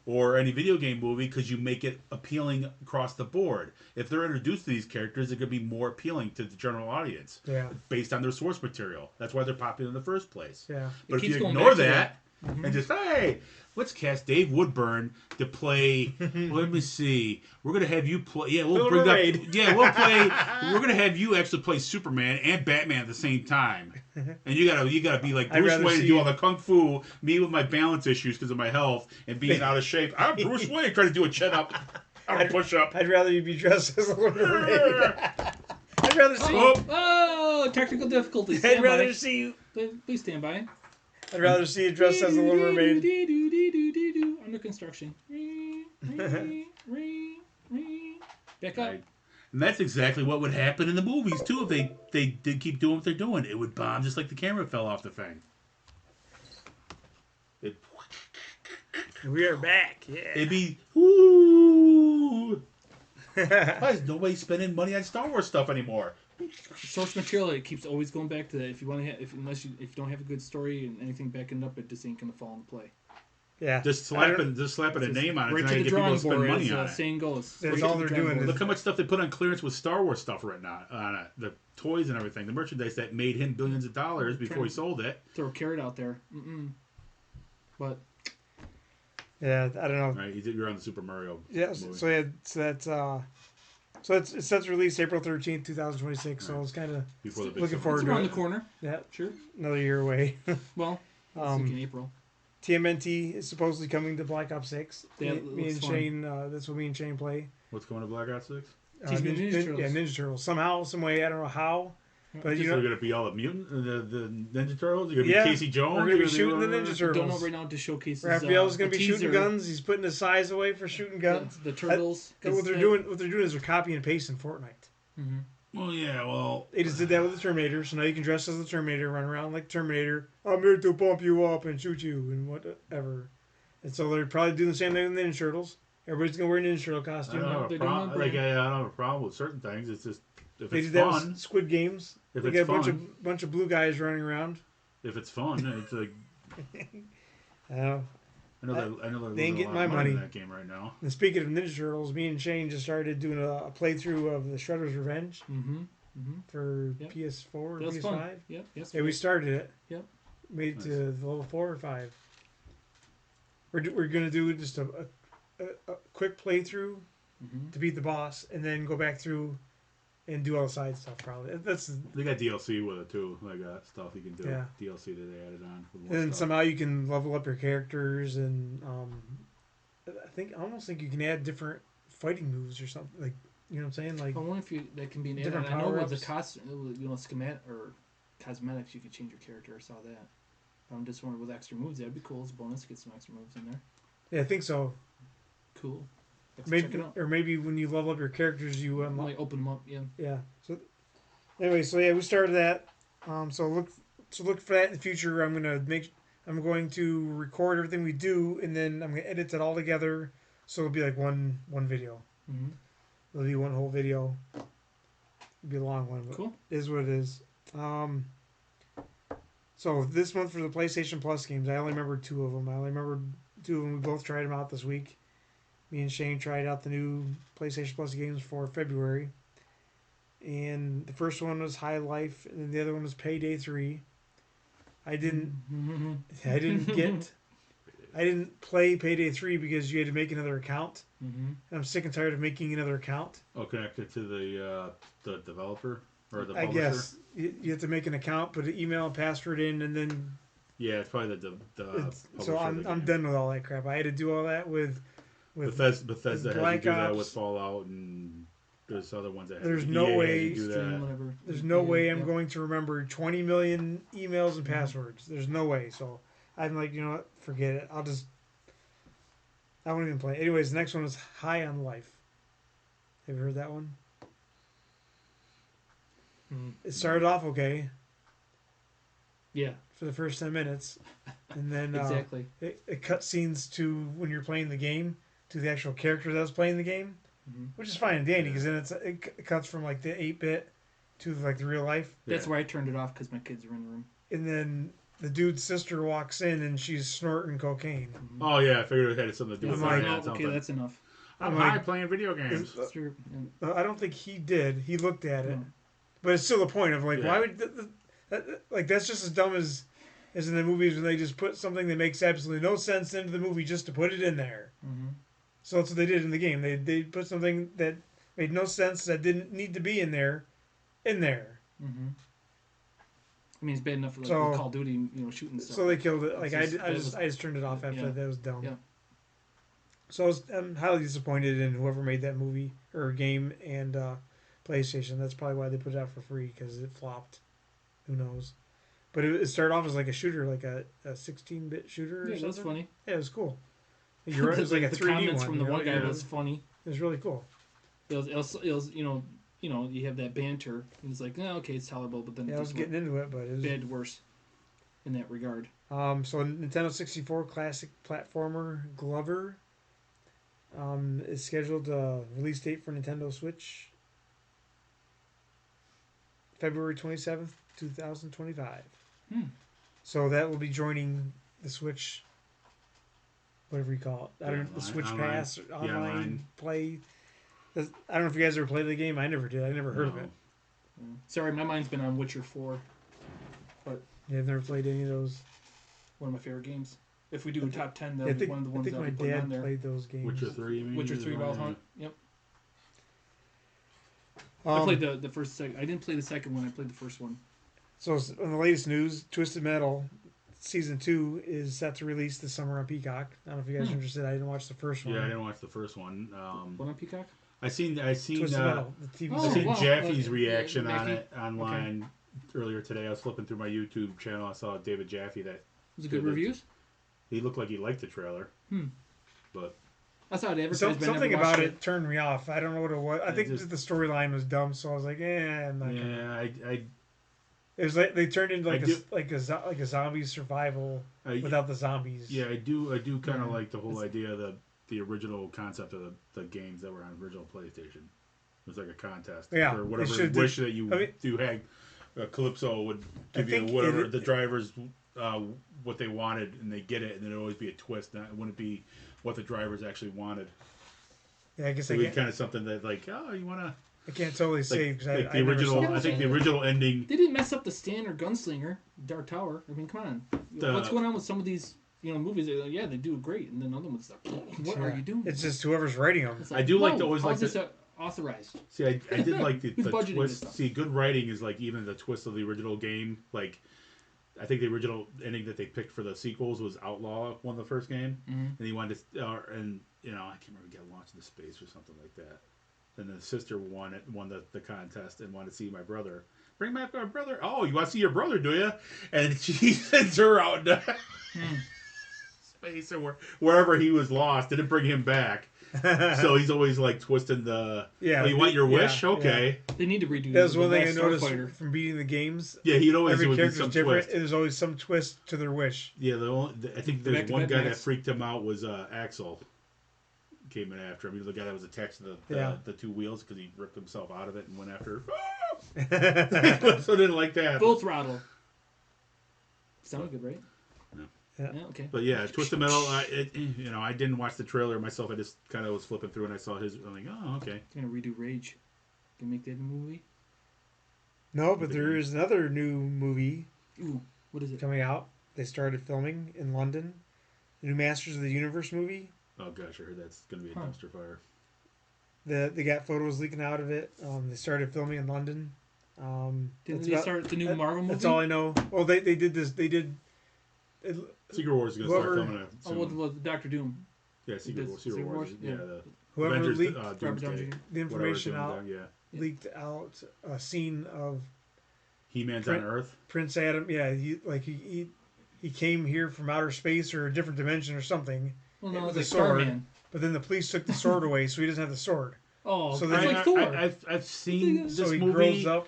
or any video game movie because you make it appealing across the board. If they're introduced to these characters, it could be more appealing to the general audience based on their source material. That's why they're popular in the first place. Yeah. But if you ignore that and just, hey, let's cast Dave Woodburn to play. Let me see. We're gonna have you play. Yeah, we'll bring up. Yeah, we'll play. We're gonna have you actually play Superman and Batman at the same time. And you gotta be like Bruce Wayne and do all the kung fu. Me with my balance issues because of my health and being out of shape. I'm Bruce Wayne trying to do a chin up, a push up. I'd rather you be dressed as a Little Mermaid. I'd rather see. Oh, technical difficulties. I'd rather see you. Please stand by. I'd rather see you dressed as a Little Mermaid. Under construction. Back up. Right. And that's exactly what would happen in the movies too if they did keep doing what they're doing. It would bomb just like the camera fell off the thing. We are back. Yeah. It'd be woo. Why is nobody spending money on Star Wars stuff anymore? Source material, it keeps always going back to that. If you want to, if you don't have a good story and anything backing up, it just ain't gonna fall into play. Yeah, just slapping a name on it. Right to the drawing board, as the saying goes. That's all they're doing. Look how much stuff they put on clearance with Star Wars stuff right now on it. The toys and everything, the merchandise that made him billions of dollars before he sold it. Throw a carrot out there, but yeah, I don't know. Right, you're on the Super Mario. Yeah, movie. So it's set to release April 13th, 2026. Right. So it's kind of looking forward to it. Around the corner. Yeah, sure. Another year away. Well, in April. TMNT is supposedly coming to Black Ops 6. Me and Shane, that's what me and Shane play. What's going to Black Ops 6? Ninja Turtles. Yeah, Ninja Turtles. Somehow, some way, I don't know how. But they're going to be all the mutant, the Ninja Turtles. You're going to be Casey Jones. We're going to be shooting the Ninja Turtles. Don't know right now to showcase. Raphael's going to be shooting guns. He's putting his size away for shooting guns. The Turtles. What they're doing is they're copying and pasting Fortnite. Well, yeah, well, they just did that with the Terminator, so now you can dress as the Terminator, run around like Terminator. I'm here to bump you up and shoot you and whatever. And so they're probably doing the same thing with Ninja Turtles. Everybody's gonna wear a Ninja Turtle costume. I don't have a problem with certain things. It's just if they it's did fun. That with Squid Games. If they it's got a bunch of blue guys running around. If it's fun, it's like. I know they ain't getting my money in that game right now. And speaking of Ninja Turtles, me and Shane just started doing a playthrough of the Shredder's Revenge. for PS4 or That was PS5. fun. Yep. Yes. Yeah, we started it. Yep. Made it to the level 4 or 5. We're gonna do just a quick playthrough to beat the boss, and then go back through and do all the side stuff. Probably they got DLC with it too. Like stuff you can do. Yeah. DLC that they added on. And then somehow you can level up your characters, and I almost think you can add different fighting moves or something. Like, you know what I'm saying? Like, I wonder if that can be an add-on. I know with the schematic or cosmetics, you could change your character. I saw that. I'm just wondering with extra moves, that'd be cool. It's a bonus to get some extra moves in there. Yeah, I think so. Cool. Maybe, or maybe when you level up your characters, you might open them up. Yeah. Yeah. So anyway, we started that. So look for that in the future. I'm going to record everything we do, and then I'm gonna edit it all together, so it'll be like one video. It'll be one whole video. It'll be a long one, but cool. It is what it is. So this month for the PlayStation Plus games, I only remember 2 of them. We both tried them out this week. Me and Shane tried out the new PlayStation Plus games for February. And the first one was High Life, and then the other one was Payday 3. I didn't play Payday 3 because you had to make another account. I'm sick and tired of making another account. Oh, connected to the developer or the publisher? I guess you have to make an account, put an email and password in, and then... Yeah, it's probably the publisher. So I'm done with all that crap. I had to do all that with Bethesda has you do that with Fallout, and there's other ones that there's no way do that. There's no way I'm going to remember 20 million emails and passwords. There's no way. So I'm like, you know what? Forget it. I won't even play. Anyways, the next one is High on Life. Have you heard that one? It started off okay. Yeah. For the first 10 minutes. And then exactly. It cut scenes to when you're playing the game, to the actual character that was playing the game, which is fine and dandy, because then it cuts from like the 8-bit to like the real life. That's why I turned it off, because my kids were in the room. And then the dude's sister walks in and she's snorting cocaine. Oh yeah, I figured it had something to do with that. Okay, that's enough. I'm high playing video games. I don't think he did. He looked at it, but it's still the point of like, why would like that's just as dumb as in the movies when they just put something that makes absolutely no sense into the movie just to put it in there. So that's what they did in the game. They put something that made no sense, that didn't need to be in there. I mean, it's bad enough for like Call of Duty, shooting stuff. So they killed it. Like I just turned it off after that. That was dumb. Yeah. So I'm highly disappointed in whoever made that movie or game and PlayStation. That's probably why they put it out for free, because it flopped. Who knows? But it started off as like a shooter, like a 16-bit shooter. Or something. That's funny. Yeah, it was cool. You're right. It was like a 3D comments one. From the one guy was funny. It was really cool. It was you have that banter, and it's like, okay, it's tolerable, but then I was getting into it, but it was bad to worse in that regard. So Nintendo 64 classic platformer Glover is scheduled release date for Nintendo Switch February 27th, 2025. So that will be joining the Switch, whatever you call it. I don't know, the Switch Pass, online play. I don't know if you guys ever played the game. I never did. I never heard of it. Sorry, my mind's been on Witcher 4. But yeah, I've never played any of those. One of my favorite games. If we do a top 10, though, one of the ones I think my dad played those games. Witcher 3, you mean? Witcher 3 Wild Hunt. Yep. I played the first second. I didn't play the second one. I played the first one. So on the latest news, Twisted Metal Season 2 is set to release this summer on Peacock. I don't know if you guys are interested. I didn't watch the first one. Yeah, I didn't watch the first one. What on Peacock? I seen Twisted Metal, the TV I seen Jaffe's reaction on it online earlier today. I was flipping through my YouTube channel. I saw David Jaffe. That was it good reviews? He looked like he liked the trailer. But I saw it advertised. Something about it turned me off. I don't know what it was. I think the storyline was dumb, so I was like, I'm not gonna... It was like they turned into like a zombie survival without the zombies. Yeah, I do kind of like the whole idea of the original concept of the games that were on original PlayStation. It was like a contest for whatever wish that you had. Calypso would give you whatever the drivers what they wanted, and they get it, and there'd always be a twist. It wouldn't be what the drivers actually wanted. Yeah, I guess it would be kind of something that like, you want to. I can't totally say because like I never saw it. I think the original ending. They didn't mess up the Stand or Gunslinger, Dark Tower. I mean, come on. What's going on with some of these movies? They're like, yeah, they do great, and then other ones like, what are you doing? It's just whoever's writing them. Like, I do like to always like this authorized. See, I did like the twist. This See, good writing is like even the twist of the original game. Like, I think the original ending that they picked for the sequels was Outlaw won the first game, and he wanted to, and I can't remember, get launched into space or something like that. And the sister won the contest and wanted to see my brother. Bring my brother. Oh, you want to see your brother, do you? And she sends her out into space or wherever he was lost. Didn't bring him back. So he's always like twisting the. Yeah. Oh, you want your wish? Okay. Yeah. They need to redo. That was one thing I noticed from beating the games. Yeah, he'd always every character's some different. twist. There's always some twist to their wish. Yeah, I think there's one guy that freaked him out was Axel. Came in after him. He was the guy that was attached to the two wheels because he ripped himself out of it and went after. So I didn't like that. Full throttle. Sounded good, right? No. Yeah. Okay. But yeah, Twisted Metal. I didn't watch the trailer myself. I just kind of was flipping through and I saw his. I'm like, oh, okay. They're gonna redo Rage. Can make that a movie? No, but there is another new movie. Ooh, what is it? Coming out. They started filming in London. The new Masters of the Universe movie. Oh gosh, I heard that's going to be a dumpster fire. They got photos leaking out of it. They started filming in London. Did they start the new Marvel movie? That's all I know. Well, they did this. They did. Secret Wars is going to start filming it soon. Well, Dr. Doom. Yeah, Secret Wars. Yeah. Whoever Avengers, leaked the information out, leaked out a scene of He-Man's on Earth. Prince Adam. Yeah, he came here from outer space or a different dimension or something. Well, no, with it's a sword, Starman. But then the police took the sword away, so he doesn't have the sword. Oh, so like Thor. I've seen this so he movie. Grows up.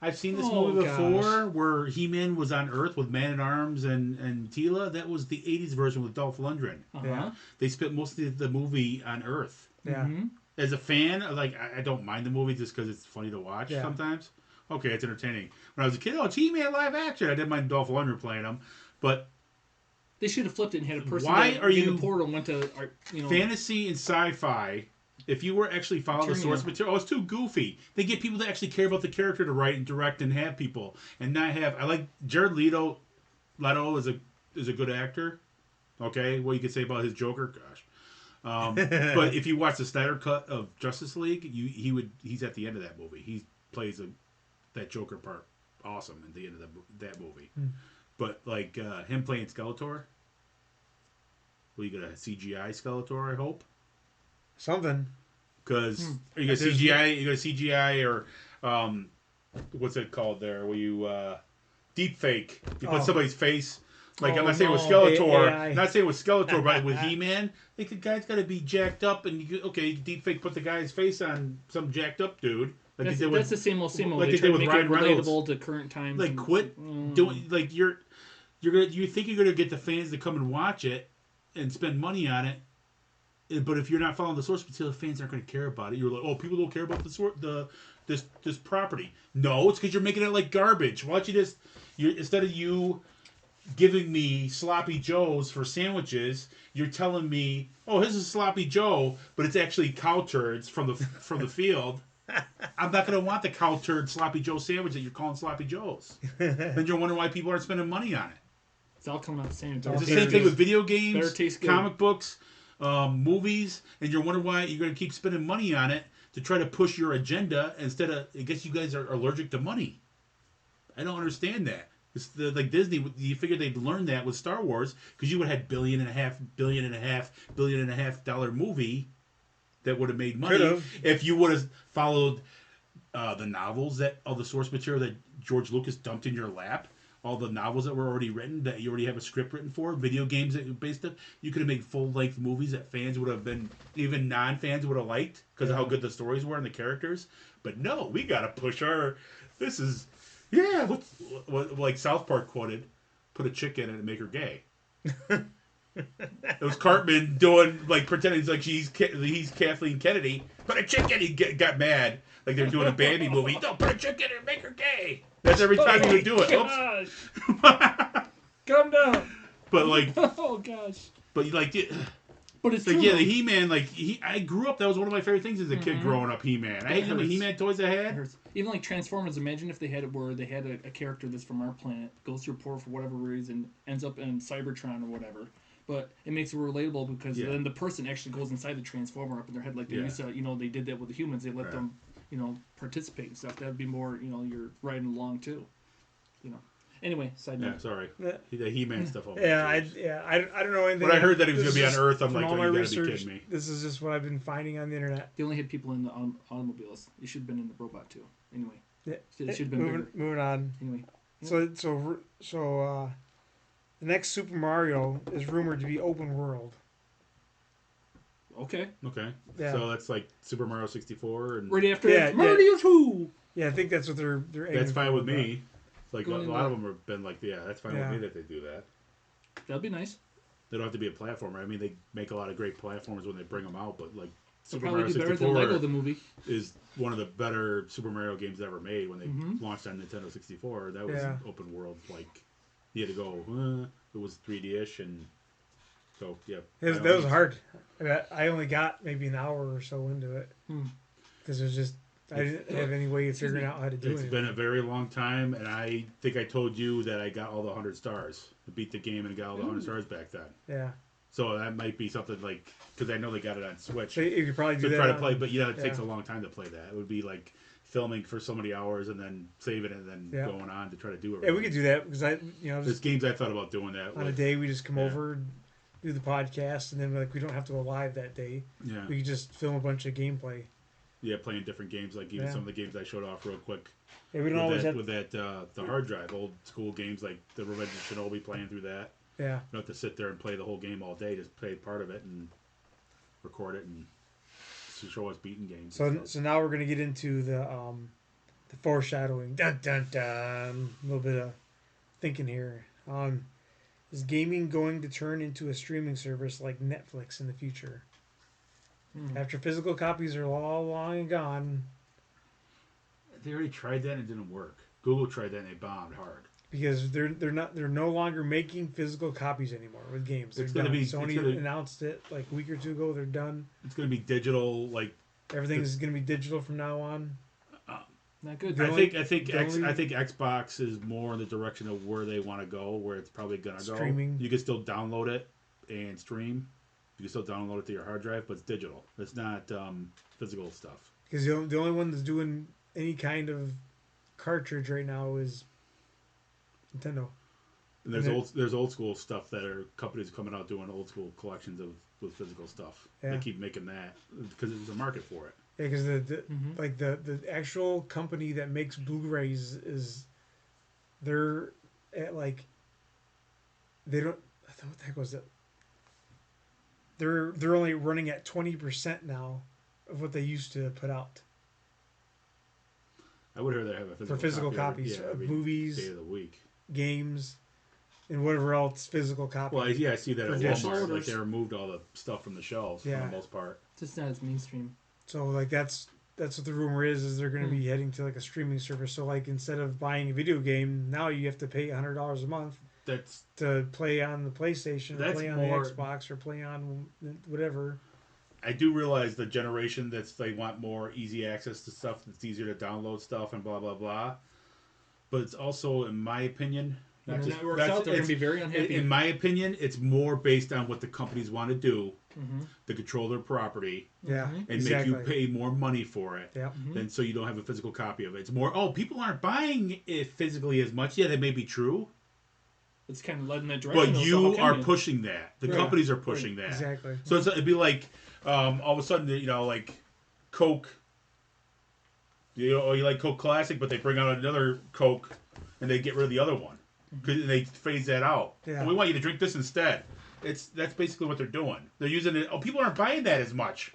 I've seen this movie before, where He-Man was on Earth with Man-at-Arms and Tila. That was the '80s version with Dolph Lundgren. Yeah, they spent most of the movie on Earth. Yeah. As a fan, I don't mind the movie just because it's funny to watch sometimes. Okay, it's entertaining. When I was a kid, it's He-Man live action. I didn't mind Dolph Lundgren playing him, but. They should have flipped it and had a person Why are you in the portal and went to fantasy and sci-fi? If you were actually following the source material, it's too goofy. They get people that actually care about the character to write and direct and have people and not have. I like Jared Leto. Leto is a good actor. Okay, what you could say about his Joker? Gosh, but if you watch the Snyder cut of Justice League, he's at the end of that movie. He plays that Joker part awesome at the end of that movie. But like him playing Skeletor, well, you got a CGI Skeletor, I hope. Something. Because you got CGI, or what's it called there? Where you deep fake? You put somebody's face. Like I'm not saying with Skeletor, not saying with Skeletor, but with He-Man, the guy's got to be jacked up, and you deep fake put the guy's face on some jacked up dude. Like that's the same old like they did with Ryan Reynolds. Relatable to current times. Like quit doing like you think you're gonna get the fans to come and watch it and spend money on it, but if you're not following the source material, the fans aren't going to care about it. You're like, oh, people don't care about this property. No, it's because you're making it like garbage. Why don't you just instead of you giving me sloppy joes for sandwiches, you're telling me, oh, this is sloppy Joe, but it's actually cow turds from the field. I'm not going to want the cow turd sloppy Joe sandwich that you're calling sloppy Joes. Then you're wondering why people aren't spending money on it. It's all coming out the same. It's the same thing with video games, comic books, movies, and you're wondering why you're going to keep spending money on it to try to push your agenda instead of. I guess you guys are allergic to money. I don't understand that. It's like Disney. You figured they'd learn that with Star Wars because you would have had billion and a half dollar movie that would have made money if you would have followed the novels all the source material that George Lucas dumped in your lap. All the novels that were already written, that you already have a script written for, video games that you based it. You could have made full-length movies that fans would have been, even non-fans would have liked because of how good the stories were and the characters. But no, we got to push our. This is, what like South Park quoted, put a chick in it and make her gay. It was Cartman doing pretending like he's Kathleen Kennedy. Put a chick in. He got mad like they're doing a Bambi movie. Don't put a chick in it and make her gay. That's every time you would do it. Oops. Calm down. But oh gosh. But But it's like, true. yeah, the He-Man, like, I grew up, that was one of my favorite things as a kid growing up, He-Man. I hate the He-Man toys I had. Even like Transformers, imagine if they had it where they had a character that's from our planet, goes through a portal for whatever reason, ends up in Cybertron or whatever. But it makes it relatable because then the person actually goes inside the Transformer up in their head like they used to, they did that with the humans. They let them, participate and stuff. That'd be more, you're riding along too. Anyway, side note. Yeah, sorry. The He-Man stuff. I don't know anything. When I heard that he was going to be on Earth, I'm like, all oh, my you got to research, be kidding me. This is just what I've been finding on the internet. They only had people in the automobiles. You should have been in the robot too. Anyway. Yeah. It should have been moving on. Anyway. So the next Super Mario is rumored to be open world. Okay. Yeah. So that's like Super Mario 64 and right after Mario 2. Yeah, I think that's what they're that's fine with me. About. Like a lot of them have been like, that's fine with me that they do that. That'd be nice. They don't have to be a platformer. I mean, they make a lot of great platformers when they bring them out, but like They'll Super Mario 64 better than Lego the movie is one of the better Super Mario games ever made. When they launched on Nintendo 64, that was open world. Like you had to go. It was 3D-ish, and so that was hard. I only got maybe an hour or so into it because it was just. I didn't have any way of figuring out how to do it. It's been a very long time, and I think I told you that I got all the 100 stars. I beat the game and got all the 100 stars back then. Yeah. So that might be something like, because I know they got it on Switch. So you could probably do that. Try to play, but it takes a long time to play that. It would be like filming for so many hours and then saving it and then going on to try to do it. Yeah, we could do that because there's games I thought about doing that. On a day we just come over, do the podcast, and then we don't have to go live that day. Yeah. We could just film a bunch of gameplay. Yeah, playing different games, like even some of the games I showed off real quick. Yeah, we don't always have with that the hard drive, old school games like the Revenge of Shinobi, playing through that. Yeah. You don't have to sit there and play the whole game all day. Just play part of it and record it and show us beating games. So now we're gonna get into the foreshadowing. Dun dun dun. A little bit of thinking here. Is gaming going to turn into a streaming service like Netflix in the future? After physical copies are all long and gone. They already tried that and it didn't work. Google tried that and they bombed hard. Because they're no longer making physical copies anymore with games. They're done. Sony announced it like a week or two ago. They're done. It's going to be digital, like everything's going to be digital from now on. Not good. I think Xbox is more in the direction of where they want to go, where it's probably going to go. Streaming. You can still download it and stream. You can still download it to your hard drive, but it's digital. It's not physical stuff. Because the only one that's doing any kind of cartridge right now is Nintendo. And there's old school stuff that are companies coming out doing old school collections with physical stuff. They keep making that because there's a market for it. Yeah, because the actual company that makes Blu-rays they're at like they don't what the heck was it? They're only running at 20% now of what they used to put out. I would rather have a physical copies of movies, day of the week, games, and whatever else physical copies. Well, I see that at Walmart. Like they removed all the stuff from the shelves for the most part. Just not as mainstream. So like that's what the rumor is they're going to be heading to like a streaming service. So like instead of buying a video game, now you have to pay $100 a month. That's to play on the PlayStation or play on the Xbox or play on whatever. I do realize the generation they want more easy access to stuff that's easier to download stuff and blah blah blah. But it's also, in my opinion, they're going to be very unhappy. In my opinion, it's more based on what the companies want to do, to control their property, and make you pay more money for it. Yeah. Than so you don't have a physical copy of it. It's more people aren't buying it physically as much. Yeah, that may be true. It's kind of led in that direction. But you are pushing that. The companies are pushing that. Exactly. So it'd be like all of a sudden, like Coke. You like Coke Classic, but they bring out another Coke, and they get rid of the other one because they phase that out. Yeah. And we want you to drink this instead. That's basically what they're doing. They're using it. Oh, people aren't buying that as much.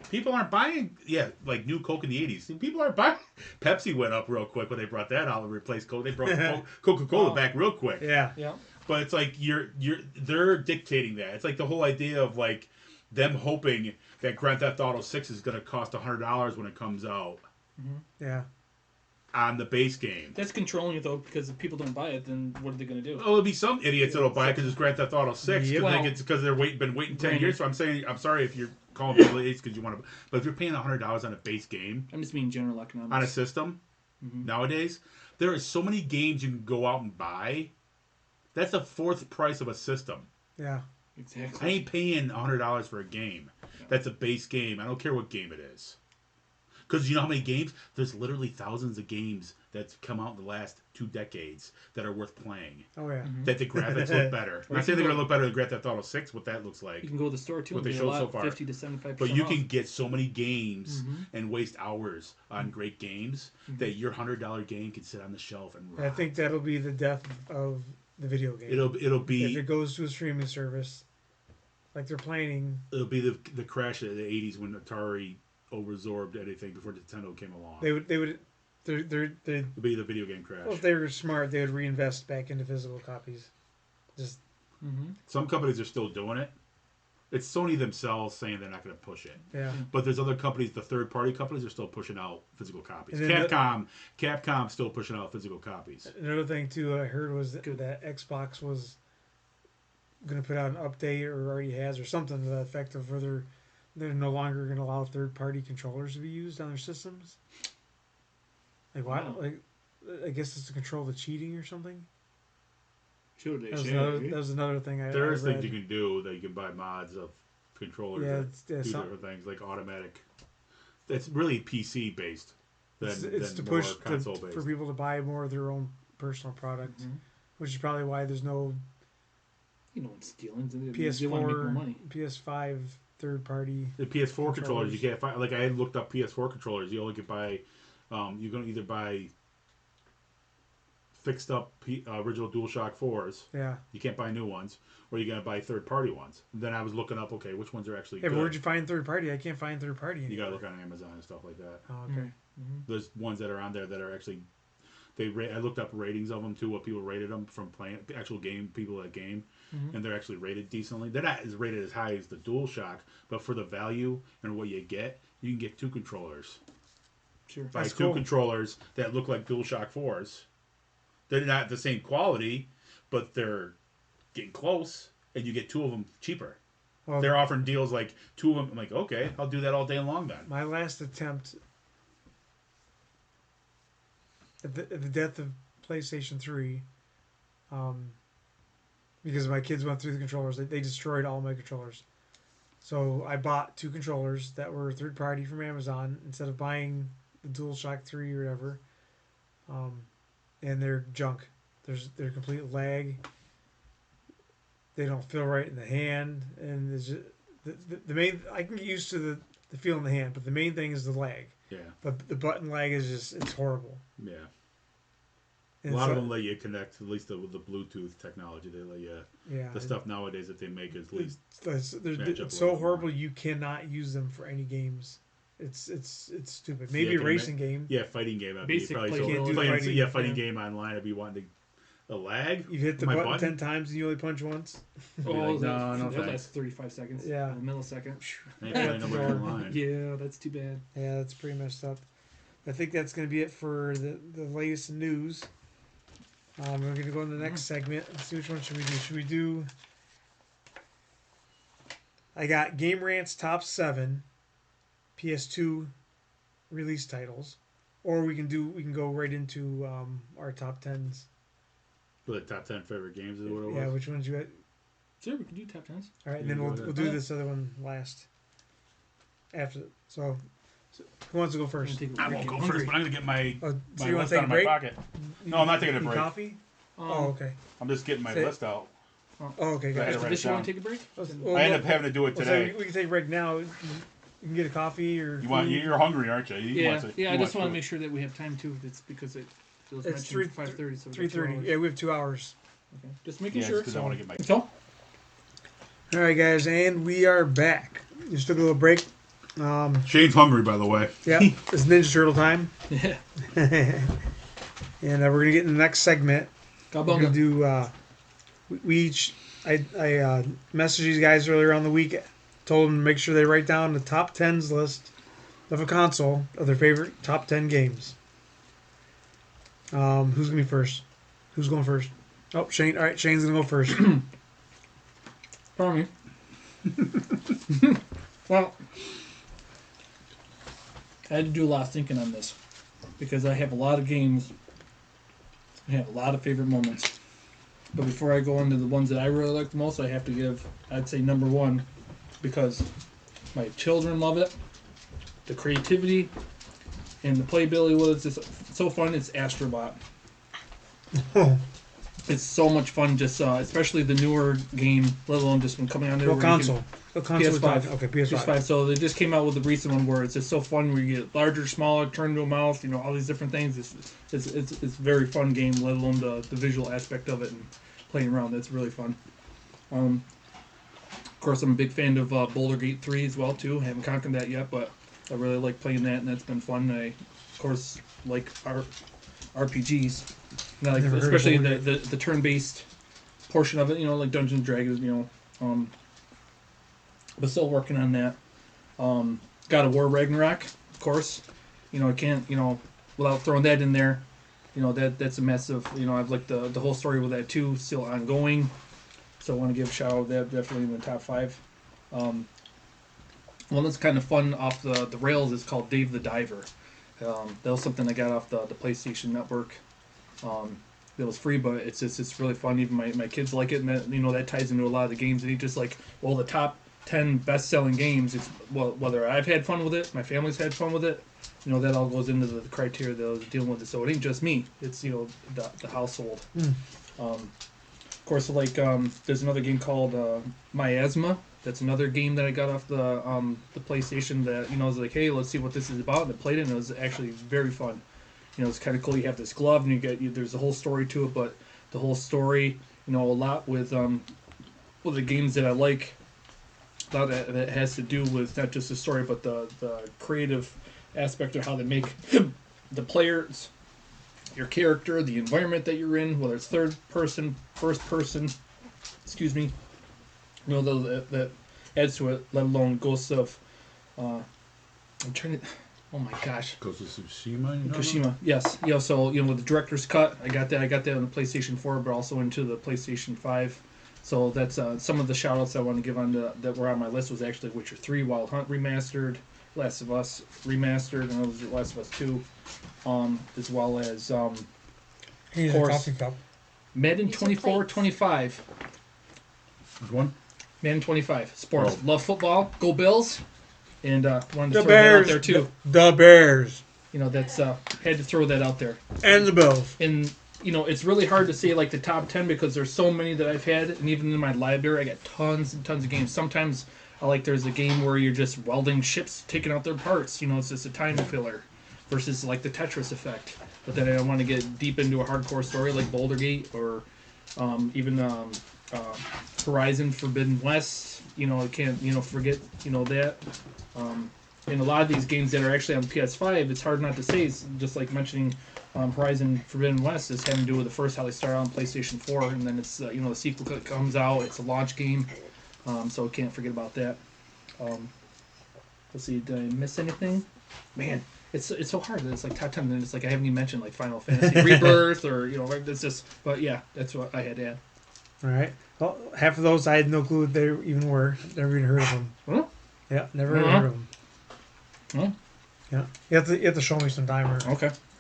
People aren't buying, like new Coke in the 80s. People aren't buying. Pepsi went up real quick when they brought that out and replaced Coke. They brought Coca-Cola back real quick. Yeah. But it's like they're dictating that. It's like the whole idea of like them hoping that Grand Theft Auto 6 is going to cost $100 when it comes out. Yeah. on the base game. That's controlling it though, because if people don't buy it, then what are they going to do? Oh, there'll be some idiots that'll buy it because it's Grand Theft Auto 6 because they're been waiting 10 years. So I'm saying, I'm sorry if you're calling people idiots because you want to, but if you're paying $100 on a base game, I'm just meaning general economics on a system nowadays, there are so many games you can go out and buy. That's the fourth price of a system. Yeah, exactly. I ain't paying $100 for a game. That's a base game. I don't care what game it is. Because you know how many games? There's literally thousands of games that's come out in the last 2 decades that are worth playing. Oh, yeah. That the graphics look better. I'm not saying they're going to look better than Grand Theft Auto 6, what that looks like. You can go to the store, too, what and they get a showed lot, so far. 50 to 75% But you off. can get so many games and waste hours on great games that your $100 game can sit on the shelf and rock. I think that'll be the death of the video game. It'll be... If it goes to a streaming service, like they're planning... It'll be the crash of the 80s when Atari overabsorbed anything before Nintendo came along. They'd be the video game crash. Well, if they were smart, they would reinvest back into physical copies. Just some companies are still doing it. It's Sony themselves saying they're not going to push it. Yeah. But there's other companies, the third-party companies, are still pushing out physical copies. Capcom's still pushing out physical copies. Another thing too, I heard was that Xbox was going to put out an update, or already has, or something to the effect of whether they're no longer going to allow third-party controllers to be used on their systems. Like why? Wow. Like I guess it's to control the cheating or something. Sure, they That was another thing I There's read. things you can do that you can buy mods of controllers that do different things, like automatic. It's really PC based than to more push console based. for people to buy more of their own personal product, which is probably why there's no stealing. PS4, they want to make more money. PS5 third party. The PS4 controllers you can't find. Like I looked up PS4 controllers, you only can buy. You're gonna either buy fixed up original DualShock 4s. Yeah. You can't buy new ones, or you gotta buy third party ones. And then I was looking up, okay, which ones are actually good. But where'd you find third party? I can't find third party anymore. You gotta look on Amazon and stuff like that. Oh, okay. There's ones that are on there that are actually. I looked up ratings of them too, what people rated them from playing actual game people at game, and they're actually rated decently. They're not as rated as high as the DualShock, but for the value and what you can get 2 controllers. Sure. Buy That's 2 controllers that look like DualShock 4s. They're not the same quality, but they're getting close, and you get 2 of them cheaper. Well, they're offering deals like 2 of them. I'm like, okay, I'll do that all day long then. My last attempt at the death of PlayStation 3, because my kids went through the controllers, they destroyed all my controllers. So I bought 2 controllers that were third party from Amazon instead of buying the DualShock 3 or whatever. And they're junk. They're complete lag. They don't feel right in the hand, and it's just, the main. I can get used to the feel in the hand, but the main thing is the lag. Yeah. But the button lag is it's horrible. Yeah. And a lot of them let you connect, at least with the Bluetooth technology. They let you. Yeah. The stuff nowadays that they make is at least. It's so horrible you cannot use them for any games. It's stupid. Maybe a racing game. Yeah, fighting game. Basic fighting game online. I'd be wanting the lag. You hit the button 10 times and you only punch once. No, that lasts 35 seconds. Yeah, a millisecond. Yeah, that's too bad. Yeah, that's pretty messed up. I think that's going to be it for the latest news. We're going to go in the next segment and see which one should we do. Should we do? I got Game Rant's top 7 PS2 release titles, or we can go right into our top 10s. The top 10 favorite games is what it was. Yeah, which ones you got? Sure, we can do top 10s. All right, and then we'll do this other one last. After so who wants to go first? I won't go first, but I'm gonna get my so you want list to take out a of break? my pocket. No, I'm not taking a break. Coffee? Oh, okay. I'm just getting my list out. Oh, okay. Does you want to take a break? I end up having to do it today. So we can take a break now. You can get a coffee or. You're hungry, aren't you? I just want to make sure that we have time too. It's because it was it's 5:30. So 3:30. Yeah, we have 2 hours. Okay. Just making sure. Because I want to get my. So. All right, guys, and we are back. Just took a little break. Shane's hungry, by the way. Yeah, it's Ninja Turtle time. Yeah. And we're gonna get in the next segment. We're gonna do. I messaged these guys earlier on the week. Told them to make sure they write down the top 10s list of a console of their favorite top 10 games. Who's gonna be first? Who's going first? Oh, Shane. All right, Shane's gonna go first. Pardon me. Well, I had to do a lot of thinking on this because I have a lot of games. I have a lot of favorite moments. But before I go into the ones that I really like the most, I have to give, I'd say, number one, because my children love it. The creativity and the playability with it's just so fun. It's Astrobot. It's so much fun, just especially the newer game, let alone just when coming out there. What console? PS5. Okay, PS5. PS5. So they just came out with the recent one where it's just so fun where you get larger, smaller, turn into a mouse, all these different things. It's a very fun game, let alone the visual aspect of it and playing around. That's really fun. Of course, I'm a big fan of Boulder Gate 3 as well, too. I haven't conquered that yet, but I really like playing that, and that's been fun. I, of course, like RPGs. Like, especially the turn-based portion of it, like Dungeons & Dragons, but still working on that. God of War Ragnarok, of course. I can't, without throwing that in there, that's a massive, I've liked the whole story with that too, still ongoing. So I want to give a shout out to that, definitely in the top 5. One that's kind of fun off the rails is called Dave the Diver. That was something I got off the PlayStation Network. It was free, but it's really fun. Even my kids like it, and that ties into a lot of the games. And he just like, the top 10 best-selling games. It's whether I've had fun with it, my family's had fun with it. That all goes into the criteria that I was dealing with it. So it ain't just me. It's the household. Of course, like there's another game called Miasma. That's another game that I got off the PlayStation. That I was like, hey, let's see what this is about. And I played it, and it was actually very fun. It's kind of cool. You have this glove, and there's a whole story to it. But the whole story, a lot with the games that I like. A lot that has to do with not just the story, but the creative aspect of how they make the players, your character, the environment that you're in, whether it's third person, first person, excuse me, that adds to it, let alone Ghosts of, I'm trying to, oh my gosh. Ghost of Tsushima? Tsushima, yes. So, with the director's cut, I got that on the PlayStation 4, but also into the PlayStation 5. So that's some of the shout-outs I want to give on that were on my list was actually Witcher 3, Wild Hunt Remastered, Last of Us Remastered, and it was Last of Us 2, as well as, of course, Madden 24-25. Which one? Madden 25. Sports. Love football. Go Bills. And wanted to the throw Bears, that out there, too. The Bears. That's had to throw that out there. And the Bills. And it's really hard to say like the top 10 because there's so many that I've had, and even in my library, I got tons and tons of games. Sometimes there's a game where you're just welding ships, taking out their parts. It's just a time filler, versus like the Tetris effect. But then I want to get deep into a hardcore story like Boulder Gate or even Horizon Forbidden West. I can't forget that. And a lot of these games that are actually on PS5, it's hard not to say. It's just like mentioning Horizon Forbidden West is having to do with the first how they started on PlayStation 4, and then it's the sequel that comes out. It's a launch game, so can't forget about that. Let's see, did I miss anything? Man, it's so hard. It's like top 10, and it's like I haven't even mentioned like Final Fantasy Rebirth or it's just. But yeah, that's what I had to add. All right. Well, half of those I had no clue what they even were. Never even heard of them. Huh? Yeah, never heard of them. Huh? Yeah, you have to show me some time or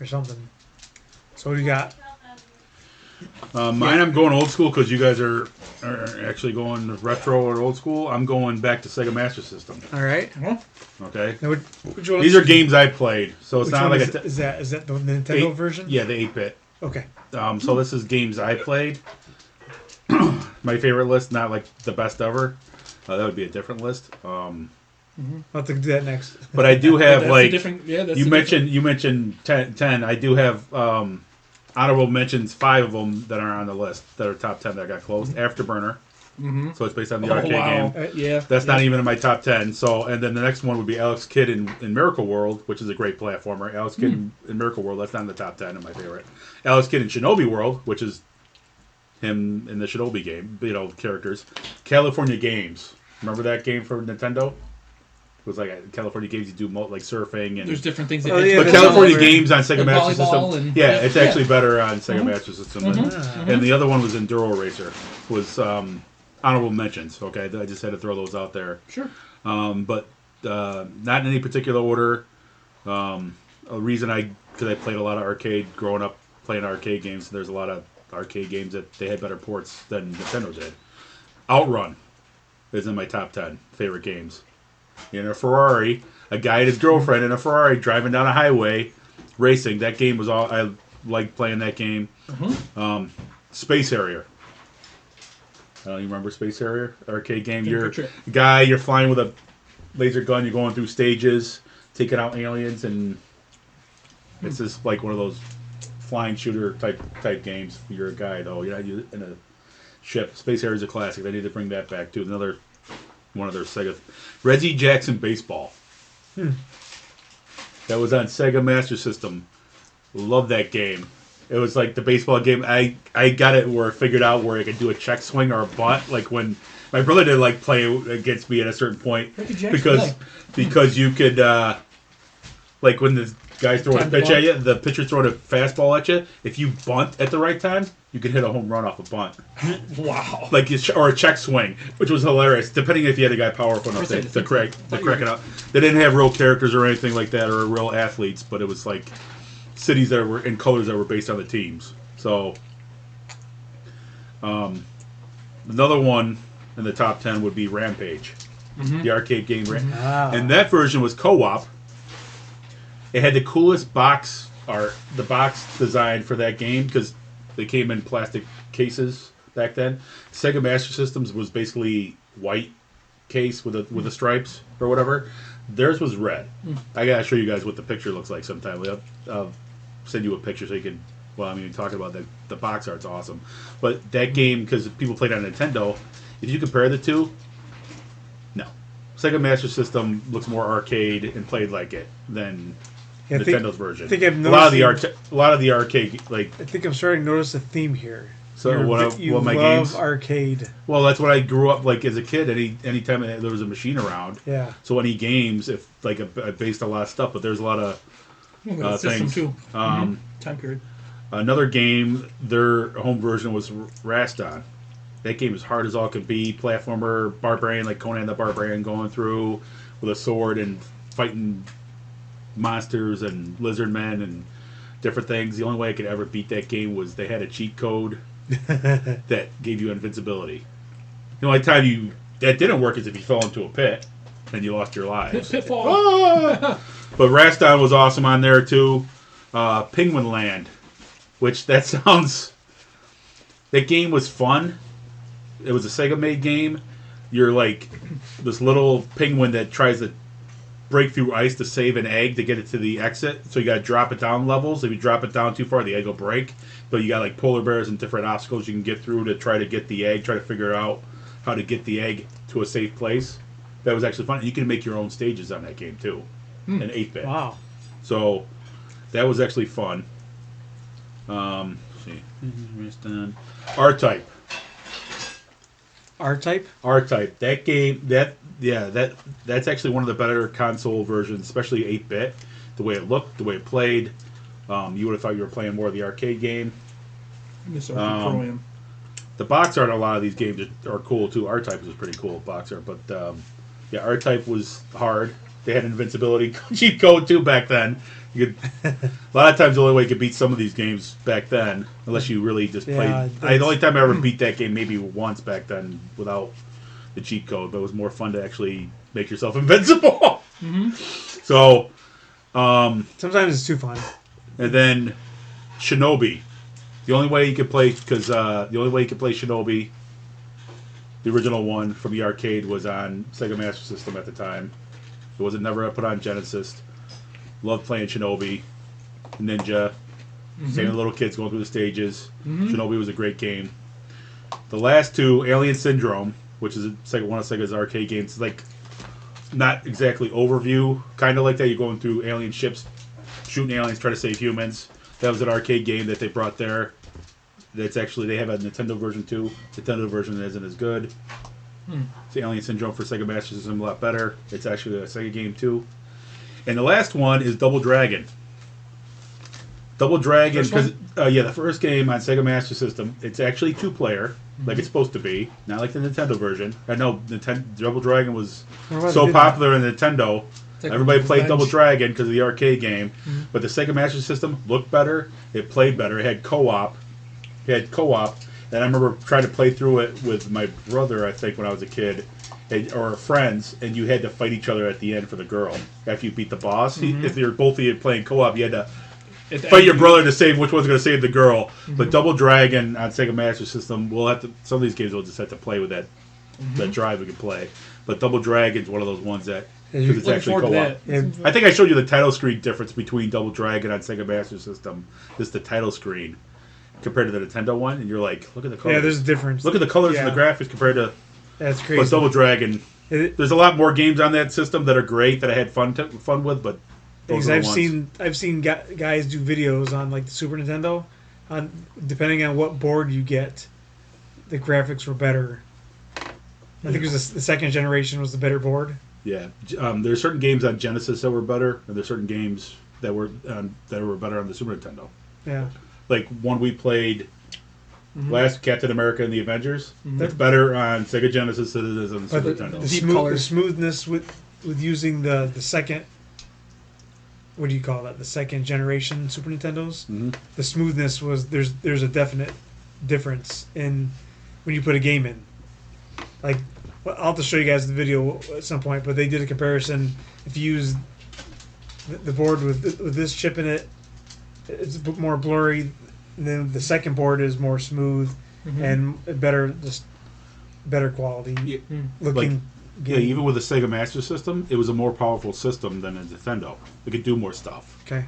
something. So what do you got? Mine, I'm going old school because you guys are actually going retro or old school. I'm going back to Sega Master System. All right. Okay. Now, which one? These are games I played, so it's not like is that the Nintendo version? Yeah, the 8-bit. Okay. So this is games I played. My favorite list, not like the best ever. That would be a different list. I'll have to do that next. But I do have you mentioned 10. I do have honorable mentions, 5 of them that are on the list that are top 10 that got closed. Afterburner. Mm-hmm. So it's based on the arcade game. Yeah. That's not even in my top 10. So, and then the next one would be Alex Kidd in Miracle World, which is a great platformer. Alex Kidd in Miracle World, that's not in the top 10 of my favorite. Alex Kidd in Shinobi World, which is him in the Shinobi game, characters. California Games. Remember that game for Nintendo? It was like California Games. You do like surfing and there's different things. But California Games on Sega Master System. It's actually better on Sega Master System. And the other one was Enduro Racer. Was honorable mentions. Okay, I just had to throw those out there. Sure. But not in any particular order. A reason because I played a lot of arcade growing up, playing arcade games. There's a lot of arcade games that they had better ports than Nintendo did. Outrun is in my top 10 favorite games. In a Ferrari, a guy and his girlfriend in a Ferrari driving down a highway, racing. That game was all I liked playing. That game. Space Harrier. I don't even remember Space Harrier arcade game. You're a guy. You're flying with a laser gun. You're going through stages, taking out aliens, and it's just like one of those flying shooter type games. You're a guy though. You're not in a ship. Space Harrier is a classic. They need to bring that back too. Another one of their Sega. Reggie Jackson Baseball. That was on Sega Master System. Love that game. It was like the baseball game. I got it where I figured out where I could do a check swing or a bunt. Like when my brother didn't like play against me at a certain point because you could like when the guy's throwing a pitch at you, the pitcher's throwing a fastball at you. If you bunt at the right time, you can hit a home run off a bunt. Wow! Like or a check swing, which was hilarious. Depending if you had a guy powerful enough to crack it up. They didn't have real characters or anything like that, or real athletes, but it was like cities that were in colors that were based on the teams. So, another one in the top 10 would be Rampage, the arcade game, and that version was co-op. It had the coolest box art, the box design for that game because they came in plastic cases back then. Sega Master Systems was basically white case with the stripes or whatever. Theirs was red. I gotta show you guys what the picture looks like sometime. I'll send you a picture so you can. Well, I mean, talking about the box art's awesome, but that game because people played on Nintendo. If you compare the two, no, Sega Master System looks more arcade and played like it than Nintendo's version. I think I've noticed a lot of the arcade like. I think I'm starting to notice a theme here. So you my love games arcade. Well, that's what I grew up like as a kid. Anytime there was a machine around. Yeah. So any games, if like I based a lot of stuff, but there's a lot of things. Too. Time period. Another game, their home version was Raston. That game is hard as all can be. Platformer, barbarian, like Conan the Barbarian, going through with a sword and fighting monsters and lizard men and different things. The only way I could ever beat that game was they had a cheat code that gave you invincibility. The only time that didn't work is if you fell into a pit and you lost your lives. Pitfall. Ah! But Raston was awesome on there too. Penguin Land, which that game was fun. It was a Sega made game. You're like this little penguin that tries to break through ice to save an egg to get it to the exit. So you got to drop it down levels. If you drop it down too far, the egg will break. But you got like polar bears and different obstacles you can get through to try to get the egg, try to figure out how to get the egg to a safe place. That was actually fun. You can make your own stages on that game too, in 8-bit. Wow. So that was actually fun. Let's see. R-Type. R-Type? R-Type. That game, that's actually one of the better console versions, especially 8-bit. The way it looked, the way it played. You would have thought you were playing more of the arcade game. The box art on a lot of these games are cool too. R-Type was pretty cool, box art. But R-Type was hard. They had invincibility cheat code too back then. You could, a lot of times the only way you could beat some of these games back then, unless you really just played. The only time I ever beat that game maybe once back then without the cheat code, but it was more fun to actually make yourself invincible. So, sometimes it's too fun. And then Shinobi, the only way you could play Shinobi, the original one from the arcade, was on Sega Master System at the time. It wasn't never put on Genesis. Loved playing Shinobi, Ninja, seeing the little kids going through the stages. Shinobi was a great game. The last two, Alien Syndrome, which is one of Sega's arcade games, like not exactly overview, kind of like that. You're going through alien ships, shooting aliens, trying to save humans. That was an arcade game that they brought there. That's actually, they have a Nintendo version too. Nintendo version isn't as good. It's Alien Syndrome for Sega Master System, a lot better. It's actually a Sega game too. And the last one is Double Dragon. Double Dragon, because the first game on Sega Master System, it's actually 2-player, like it's supposed to be, not like the Nintendo version. I know Double Dragon was so popular in Nintendo. Everybody played Double Dragon because of the arcade game, but the Sega Master System looked better. It played better. It had co-op. And I remember trying to play through it with my brother, I think, when I was a kid, or friends, and you had to fight each other at the end for the girl after you beat the boss. If you're both of you playing co-op, you had to fight your brother to save which one's going to save the girl. But Double Dragon on Sega Master System, some of these games we'll just have to play with that drive we can play. But Double Dragon's one of those ones that, because it's actually co-op. I think I showed you the title screen difference between Double Dragon on Sega Master System. This is the title screen compared to the Nintendo one, and you're like, look at the colors. Yeah, there's a difference. Look at the colors and the graphics compared to. That's crazy. But Double Dragon, there's a lot more games on that system that are great that I had fun with, but those are the ones. I've seen guys do videos on like the Super Nintendo, on depending on what board you get, the graphics were better. I think it was the second generation was the better board. Yeah, there's certain games on Genesis that were better, and there's certain games that were better on the Super Nintendo. Yeah. Like one we played last, Captain America and the Avengers. That's better on Sega Genesis than it is on the Super Nintendo. The smoothness with using the second, what do you call that? The second generation Super Nintendos. The smoothness was there's a definite difference in when you put a game in. Like, I'll have to show you guys the video at some point, but they did a comparison. If you use the board with this chip in it, it's more blurry. And then the second board is more smooth and better quality looking. Yeah, even with the Sega Master System, it was a more powerful system than a Nintendo. It could do more stuff. Okay.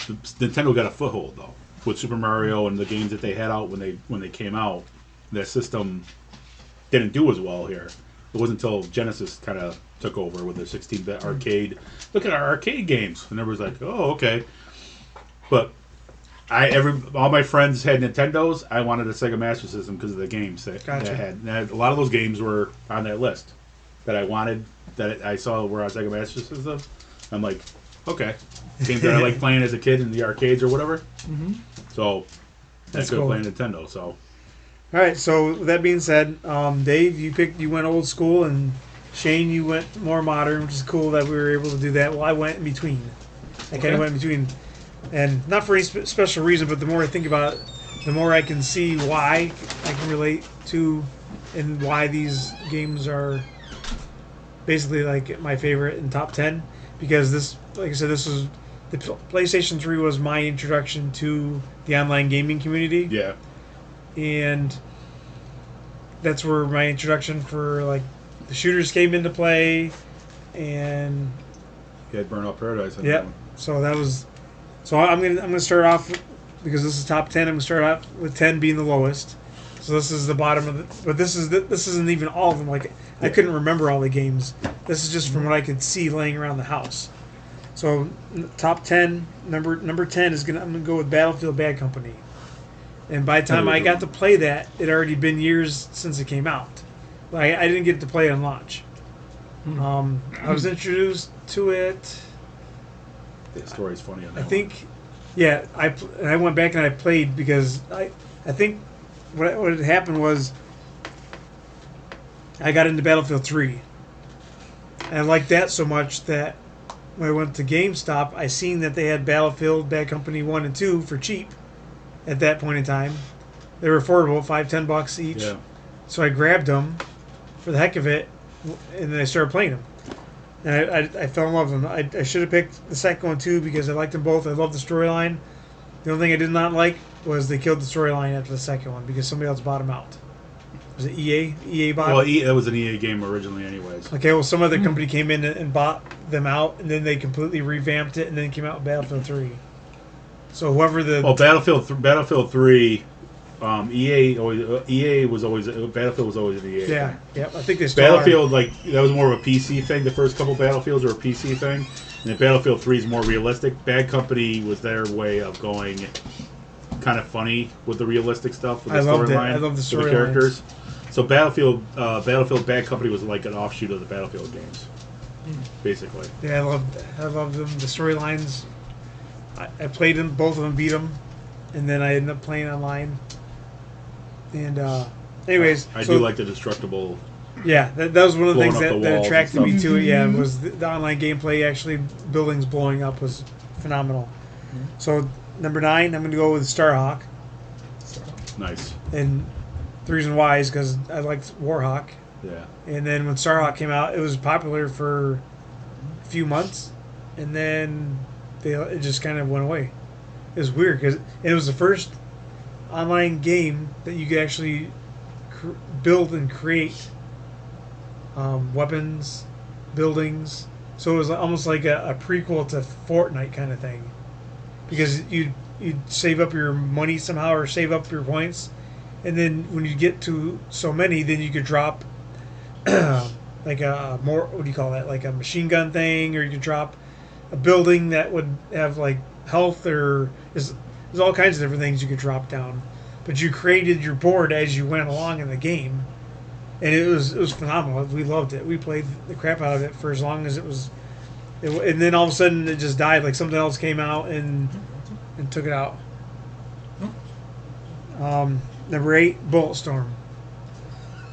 Nintendo got a foothold though with Super Mario and the games that they had out when they came out. That system didn't do as well here. It wasn't until Genesis kind of took over with their 16-bit arcade. Look at our arcade games, and everyone's like, "Oh, okay." But all my friends had Nintendos. I wanted a Sega Master System because of the games that I had. And a lot of those games were on that list that I wanted, that I saw were on Sega Master System. I'm like, okay, games that I like playing as a kid in the arcades or whatever. So that's good playing Nintendo. So. All right. So with that being said, Dave, you went old school, and Shane, you went more modern, which is cool that we were able to do that. Well, I went in between. I kind of went in between. And not for any special reason, but the more I think about it, the more I can see why I can relate to and why these games are basically like my favorite in top 10. Because this, like I said, this was the PlayStation 3 was my introduction to the online gaming community. Yeah. And that's where my introduction for like the shooters came into play, and you had Burnout Paradise. Yep. So that was. So I'm gonna start off, because this is top 10. I'm gonna start off with 10 being the lowest. So this is the bottom of it. But this isn't even all of them. Like I couldn't remember all the games. This is just from what I could see laying around the house. So top 10, number 10 is I'm gonna go with Battlefield Bad Company. And by the time I got to play that, it had already been years since it came out. I didn't get to play it on launch. I was introduced to it. The story's funny on that. I think, yeah. I went back and I played because I think what had happened was I got into Battlefield 3, and I liked that so much that when I went to GameStop, I seen that they had Battlefield Bad Company 1 and 2 for cheap at that point in time. They were affordable, $5-10 each. Yeah. So I grabbed them for the heck of it, and then I started playing them. And I fell in love with them. I should have picked the second one too, because I liked them both. I loved the storyline. The only thing I did not like was they killed the storyline after the second one because somebody else bought them out. Was it EA? EA bought them? Well, it was an EA game originally anyways. Okay, well, some other company came in and bought them out, and then they completely revamped it, and then came out with Battlefield 3. So whoever the... Well, Battlefield 3... EA was always Battlefield was always an EA. Yeah, thing. Yeah. I think they still Battlefield are. Like that was more of a PC thing. The first couple Battlefields were a PC thing, and then Battlefield 3 is more realistic. Bad Company was their way of going kind of funny with the realistic stuff. With the I loved it. I love the characters. So Battlefield Bad Company was like an offshoot of the Battlefield games, basically. Yeah, I loved them. The storylines. I played them, both of them, beat them, and then I ended up playing online. And anyways, I do like the destructible. Yeah, that was one of the things that attracted me to it. Yeah, was the online gameplay. Actually, buildings blowing up was phenomenal. Mm-hmm. So number 9, I'm going to go with Starhawk. Nice. And the reason why is because I liked Warhawk. Yeah. And then when Starhawk came out, it was popular for a few months, and then it just kind of went away. It was weird because it was the first online game that you could actually build and create weapons, buildings. So it was almost like a prequel to Fortnite kind of thing, because you'd save up your money somehow or save up your points, and then when you get to so many, then you could drop like a more, what do you call that, like a machine gun thing, or you could drop a building that would have like health, or there's all kinds of different things you could drop down. But you created your board as you went along in the game, and it was phenomenal. We loved it. We played the crap out of it for as long as it was, and then all of a sudden it just died. Like something else came out and took it out. Number 8, Bulletstorm.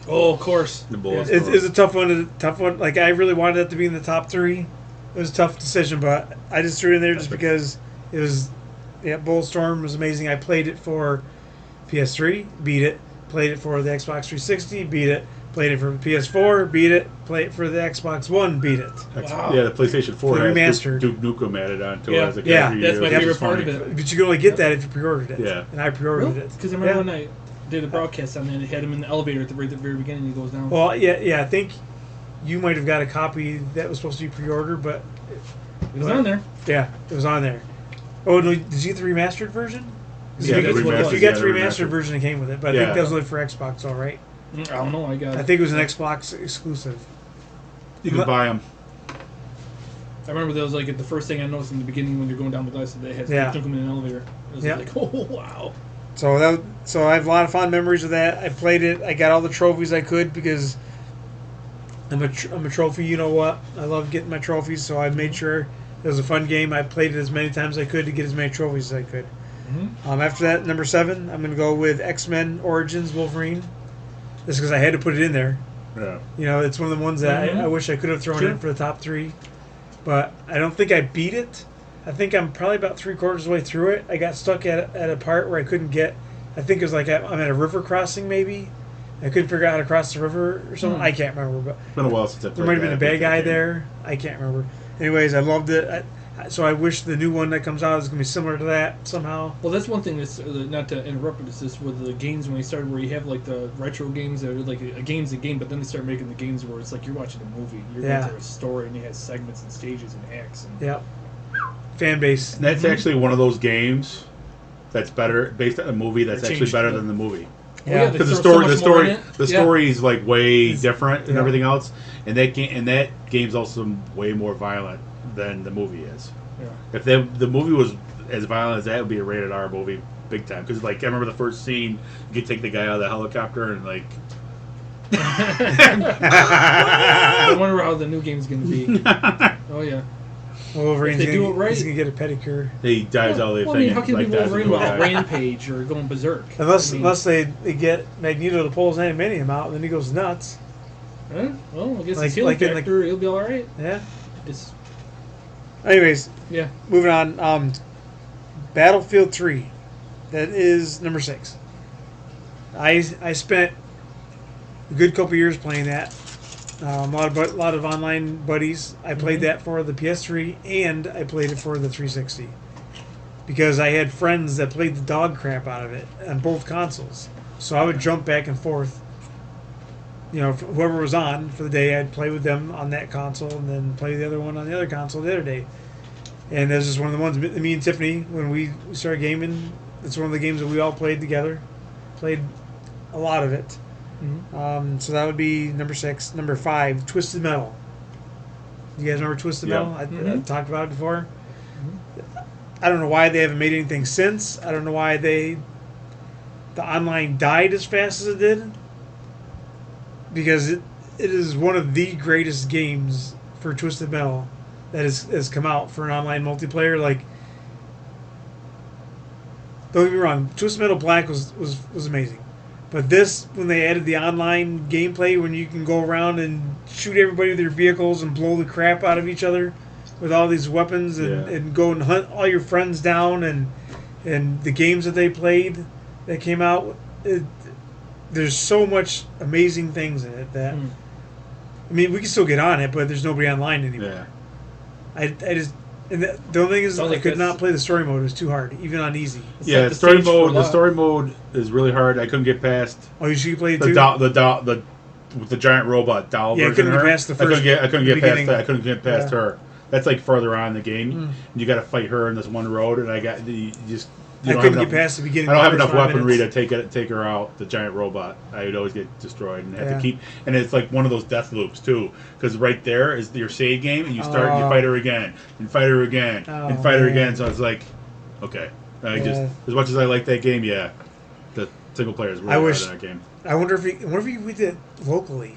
Oh, of course. The Bulletstorm. It's a tough one. Like I really wanted it to be in the top 3. It was a tough decision, but I just threw it in there just because it was. Yeah, Bulletstorm was amazing. I played it for PS3, beat it. Played it for the Xbox 360, beat it. Played it for PS4, beat it. Played it for the Xbox One, beat it. Wow. Yeah, the PlayStation 4 has remastered. Duke Nukem added onto it as a character. Yeah, that's my favorite part of it. But you can only get that if you pre-ordered it. Yeah. And I pre-ordered it. Because I remember when I did a broadcast on it, it had him in the elevator at the very beginning, and he goes down. Well, yeah, I think you might have got a copy that was supposed to be pre-ordered, but it was on there. Yeah, it was on there. Oh, no, did you get the remastered version? Yeah, you got the remastered version that came with it, but I think that was only for Xbox, all right? I don't know. I think it was an Xbox exclusive. You can buy them. I remember that was like the first thing I noticed in the beginning when you're going down the glass that they had took them in an elevator. It was like, oh wow. So I have a lot of fond memories of that. I played it. I got all the trophies I could because I'm a trophy. You know what? I love getting my trophies, so I made sure it was a fun game. I played it as many times as I could to get as many trophies as I could. Mm-hmm. After that, number 7, I'm going to go with X-Men Origins Wolverine. Just because I had to put it in there. Yeah. You know, it's one of the ones that I wish I could have thrown in for the top 3. But I don't think I beat it. I think I'm probably about 3/4 of the way through it. I got stuck at a part where I couldn't get... I think it was like I'm at a river crossing, maybe. I couldn't figure out how to cross the river or something. I can't remember. But it's been a while since I played. There might have been a bad guy there. I can't remember. Anyways, I loved it. So I wish the new one that comes out is going to be similar to that somehow. Well, that's one thing that's, not to interrupt, but it's just with the games when they started where you have like the retro games that are like a game's a game, but then they start making the games where it's like you're watching a movie. You're going through a story and it has segments and stages and acts. And Fan base. And that's actually one of those games that's better, based on a movie that's actually better than the movie. Yeah, because the story is like way different and everything else, and that game's also way more violent than the movie is. Yeah. If the movie was as violent as that, it would be a rated R movie, big time. Because like I remember the first scene, you could take the guy out of the helicopter and like. I wonder how the new game's going to be. Oh yeah. Wolverine's he's gonna get a pedicure. He dives out of the thing. I mean, how can it be Wolverine without Rampage or going berserk? Unless they get Magneto to pull his adamantium out, and then he goes nuts. Huh? Well, I guess he'll be all right. Yeah. Anyways, moving on. Battlefield 3, that is number 6. I spent a good couple years playing that. A lot of online buddies. I played that for the PS3 and I played it for the 360 because I had friends that played the dog crap out of it on both consoles. So I would jump back and forth. You know, whoever was on for the day, I'd play with them on that console and then play the other one on the other console the other day. And this is one of the ones, me and Tiffany, when we started gaming, it's one of the games that we all played together. Played a lot of it. Mm-hmm. So that would be number 6. Number 5, Twisted Metal. You guys remember Twisted Metal? I talked about it before. Mm-hmm. I don't know why they haven't made anything since. I don't know why the online died as fast as it did. because it is one of the greatest games for Twisted Metal that has come out for an online multiplayer. Like, don't get me wrong, Twisted Metal Black was amazing. But this, when they added the online gameplay, when you can go around and shoot everybody with your vehicles and blow the crap out of each other with all these weapons and go and hunt all your friends down and the games that they played that came out, there's so much amazing things in it that I mean, we can still get on it, but there's nobody online anymore. Yeah. I just and the only thing is I could not play the story mode. It was too hard, even on easy. Yeah, the story mode. The story mode is really hard. I couldn't get past. Oh, you should play it too. The with the giant robot doll. Yeah, I couldn't get past the first. I couldn't get past that. I couldn't get past her. That's like further on in the game. And you got to fight her in this one road, and I couldn't get past the beginning. I don't have enough weaponry to take her out. The giant robot. I would always get destroyed and have to keep. And it's like one of those death loops too, because right there is your save game, and you start and you fight her again, and fight her again, and fight her again. So it's like, okay, just as much as I like that game, the single player is really hard in that game. I wonder if we did it locally.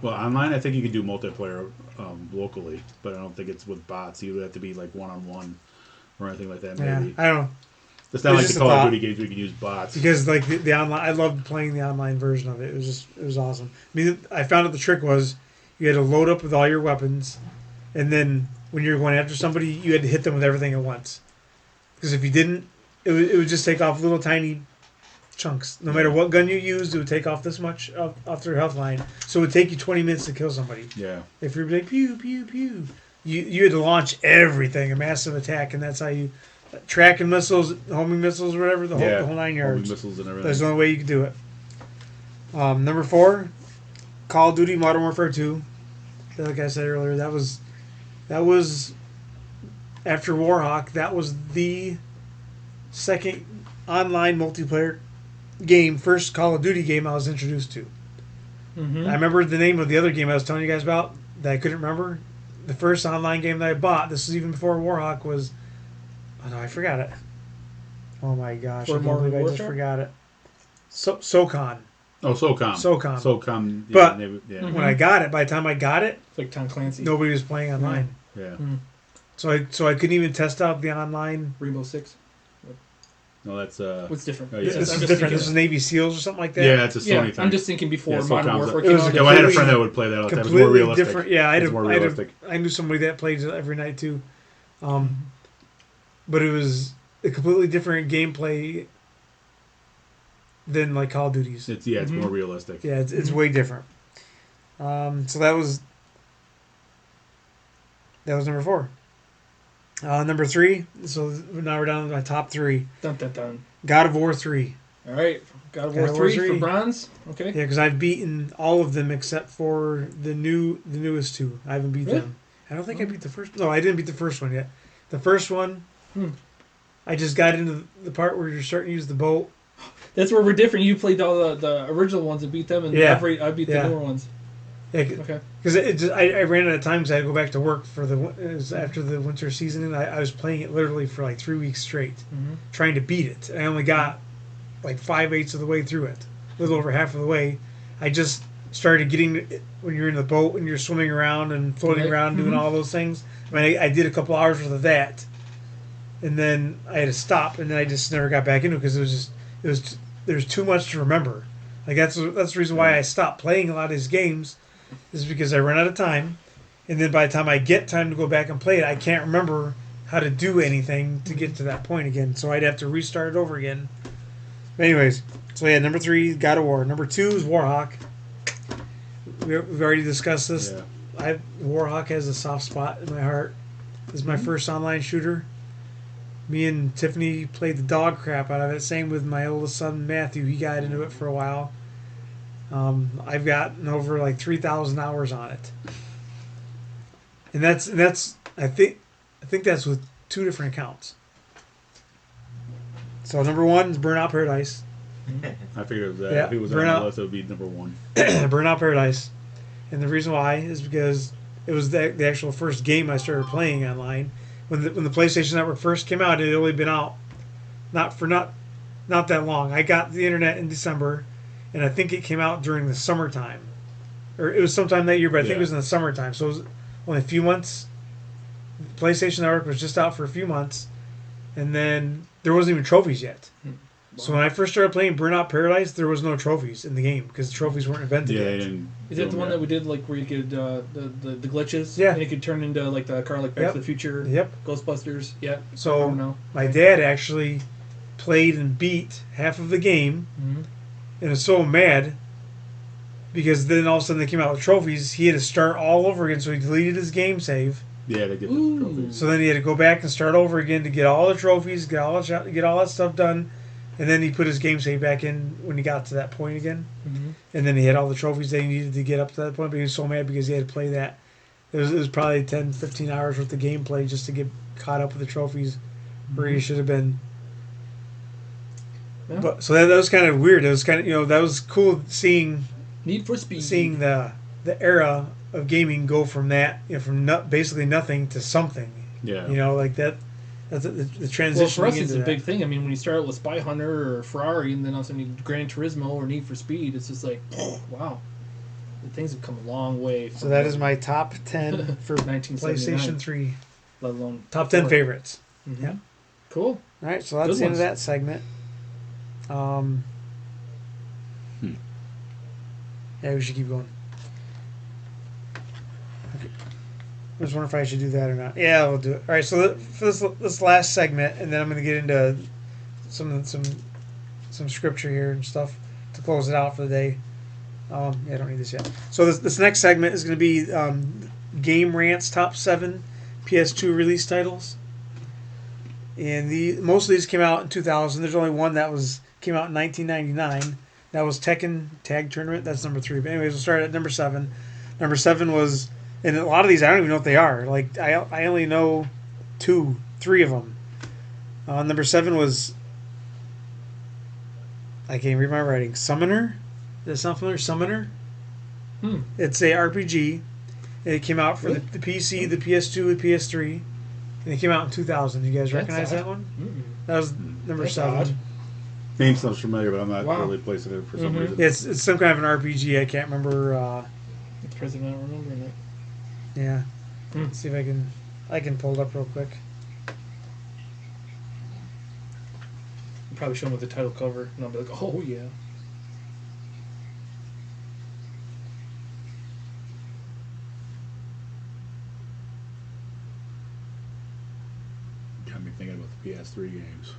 Well, online, I think you can do multiplayer locally, but I don't think it's with bots. You would have to be like 1-on-1 or anything like that. Maybe. I don't know. It's not like the Call of Duty games where you can use bots. Because like the online, I loved playing the online version of it. It was awesome. I mean, I found out the trick was you had to load up with all your weapons, and then when you were going after somebody, you had to hit them with everything at once. Because if you didn't, it would just take off little tiny chunks. No matter what gun you used, it would take off this much off their health line. So it would take you 20 minutes to kill somebody. Yeah. If you're like pew pew pew, you had to launch everything, a massive attack, and that's how you tracking missiles, homing missiles, whatever, the whole 9 yards. Homing missiles and everything. That's the only way you could do it. Number 4, Call of Duty Modern Warfare 2. Like I said earlier, that was after Warhawk. That was the second online multiplayer game, first Call of Duty game I was introduced to. I remember the name of the other game I was telling you guys about that I couldn't remember. The first online game that I bought, this was even before Warhawk, was... Oh, no, I forgot it. Oh, my gosh. I just forgot it. SOCON. Oh, SOCOM. SOCOM. But when I got it, by the time I got it... It's like Tom Clancy. Nobody was playing online. Yeah. So I couldn't even test out the online... Rainbow Six. No, that's what's different? This is different. This is Navy SEALs or something like that. Yeah, it's a Sony thing. I'm just thinking before Modern Warfare came out. I had a friend that would play that all the time. It was more realistic. Different. Yeah, I knew somebody that played it every night too. But it was a completely different gameplay than like Call of Duty's. It's more realistic. Yeah, it's way different. So that was number 4. Number 3. So now we're down to my top 3. Dun, dun, dun. God of War 3. All right, God of War 3 for bronze. Okay. Yeah, because I've beaten all of them except for the newest 2. I haven't beat them. I don't think I beat the first. No, I didn't beat the first one yet. The first one, I just got into the part where you're starting to use the boat. That's where we're different. You played all the original ones and beat them, and I beat the newer ones. Yeah, okay. Because I ran out of time because I had to go back to work after the winter season, and I was playing it literally for like 3 weeks straight, trying to beat it. I only got like 5/8 of the way through it, a little over half of the way. I just started getting it when you're in the boat and you're swimming around and floating around, doing all those things. I mean, I did a couple hours worth of that, and then I had to stop, and then I just never got back into it because there's too much to remember. Like that's the reason why I stopped playing a lot of these games. Is because I run out of time, and then by the time I get time to go back and play it, I can't remember how to do anything to get to that point again. So I'd have to restart it over again. But anyways, so yeah, number 3, God of War. Number 2 is Warhawk. We've already discussed this. Yeah. Warhawk has a soft spot in my heart. This is my first online shooter. Me and Tiffany played the dog crap out of it. Same with my oldest son Matthew. He got into it for a while. I've gotten over like 3,000 hours on it, and that's I think that's with 2 different accounts. So number 1 is Burnout Paradise. I figured that if it was on the list, it would be number 1. Burnout Paradise, and the reason why is because it was the actual first game I started playing online. When the PlayStation Network first came out, it had only been out not that long. I got the internet in December. and I think it came out during the summertime, or it was sometime that year, but I think it was in the summertime. So it was only a few months. PlayStation Network was just out for a few months, and then there wasn't even trophies yet. Wow. So when I first started playing Burnout Paradise, there was no trophies in the game because the trophies weren't invented yet. Is that the one that we did, like, where you could, the glitches? Yeah. And it could turn into, like, the car, like, Back to the Future. Yep. Ghostbusters. Yeah. So my dad actually played and beat half of the game, and was so mad because then all of a sudden they came out with trophies. He had to start all over again, so he deleted his game save. Yeah, they get the trophies. So then he had to go back and start over again to get all the trophies, get all that stuff done, and then he put his game save back in when he got to that point again. And then he had all the trophies that he needed to get up to that point, but he was so mad because he had to play that. It was probably 10, 15 hours worth of gameplay just to get caught up with the trophies where he should have been. Yeah. But so that was kind of weird. It was kind of, that was cool seeing Need for Speed, seeing the era of gaming go from that, from basically nothing to something. Yeah. Like that. That's the transition. Well, for us, it's a big thing. I mean, when you start out with Spy Hunter or Ferrari, and then all of a sudden you Gran Turismo or Need for Speed, it's just like, wow, things have come a long way. So that is my top 10 for 1979, PlayStation 3. Let alone top 10 favorites. Yeah. Cool. All right, so that's the end of that segment. Yeah, we should keep going. Okay. I was wondering if I should do that or not. Yeah, we'll do it. All right, so for this last segment, and then I'm going to get into some scripture here and stuff to close it out for the day. Yeah, I don't need this yet. So this next segment is going to be Game Rant's top 7 PS2 release titles. And most of these came out in 2000. There's only one that came out in 1999. That was Tekken Tag Tournament. That's number 3. But anyways, we'll start at number 7. Number 7 was, and a lot of these I don't even know what they are. Like I only know 2, 3 of them. Number 7 was, I can't read my writing. Summoner. Does that sound familiar? Summoner. It's a RPG. And it came out for the PC, the PS2, the PS3, and it came out in 2000. You guys recognize that one? That was number 7. Odd. Name sounds familiar, but I'm not really placing it for some reason. It's some kind of an RPG. I can't remember. It's President, I don't remember it. Yeah. Let's see if I can pull it up real quick. You probably show them with the title cover, and I'll be like, oh yeah. Got me thinking about the PS3 games.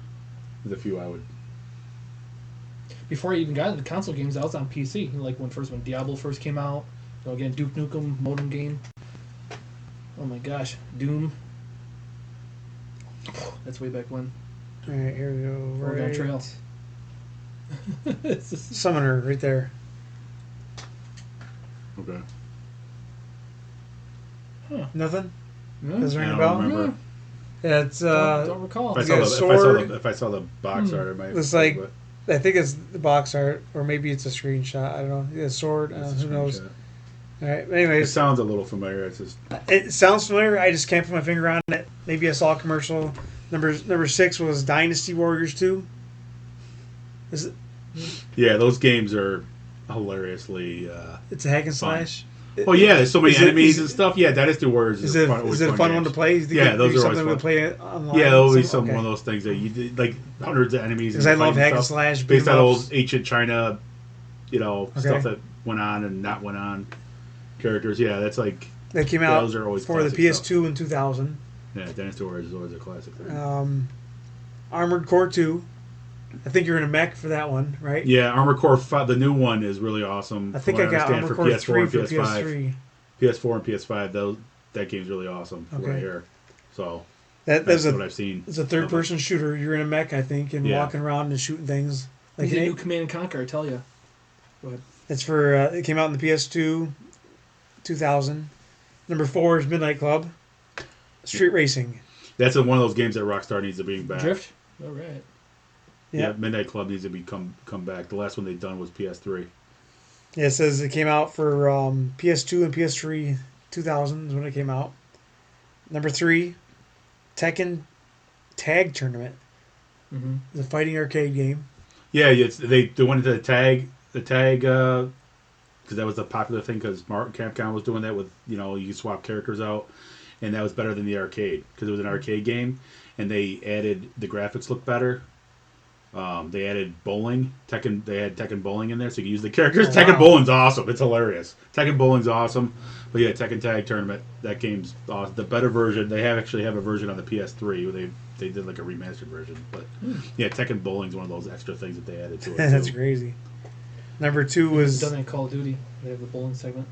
There's a few I would. Before I even got into console games, I was on PC. Like when Diablo first came out. Again, Duke Nukem modem game. Oh my gosh, Doom. That's way back when. All right, here we go. Oregon Trail. Summoner, right there. Okay. Huh. Nothing. No? Does it ring a I bell? don't remember. Yeah, it's don't recall. If I saw the box art, it might. It's like, I think it's the box art, or maybe it's a screenshot. I don't know. Yeah, sword. Who knows? All right. Anyways, it sounds a little familiar. It's just. It sounds familiar. I just can't put my finger on it. Maybe I saw a commercial. Number 6 was Dynasty Warriors 2. Is it? Yeah, those games are hilariously. It's a hack and slash. Oh yeah, there's so many enemies and stuff. Yeah, Dynasty Warriors is it a fun one to play? Yeah, those are always fun. To play online? Yeah, that'll be one of those things that you did, like hundreds of enemies. Because I love hack and slash. Based on old ancient China, stuff that went on and not went on. Characters, yeah, that's like. That came out those are always for the PS2 in 2000. Yeah, Dynasty Warriors is always a classic thing. Armored Core 2. I think you're in a mech for that one, right? Yeah, Armored Core 5, the new one is really awesome. I think I got Armored Core 3 for PS3. PS4 and PS5, that game's really awesome. Right here. So that's what I've seen. It's a third-person shooter. You're in a mech, I think, and walking around and shooting things. Like the new Command and Conquer, I tell you. Go ahead. It's for it came out in the PS2, 2000. Number 4 is Midnight Club. Street Racing. That's one of those games that Rockstar needs to bring back. Drift. All right. Yeah, Midnight Club needs to come back. The last one they've done was PS3. Yeah, it says it came out for PS2 and PS3 2000 is when it came out. Number 3, Tekken Tag Tournament. The fighting arcade game. Yeah, they went into the tag the tag, because that was a popular thing. Because Capcom was doing that with you could swap characters out, and that was better than the arcade because it was an arcade game, and they added the graphics look better. They added bowling. They had Tekken bowling in there, so you can use the characters. Oh, Tekken wow. bowling's awesome. It's hilarious. Tekken bowling's awesome. But yeah, Tekken Tag Tournament. That game's awesome. The better version. They actually have a version on the PS3 where they did like a remastered version. But yeah, Tekken bowling's one of those extra things that they added to it. That's too. crazy. Number 2 was done in Call of Duty. They have the bowling segment.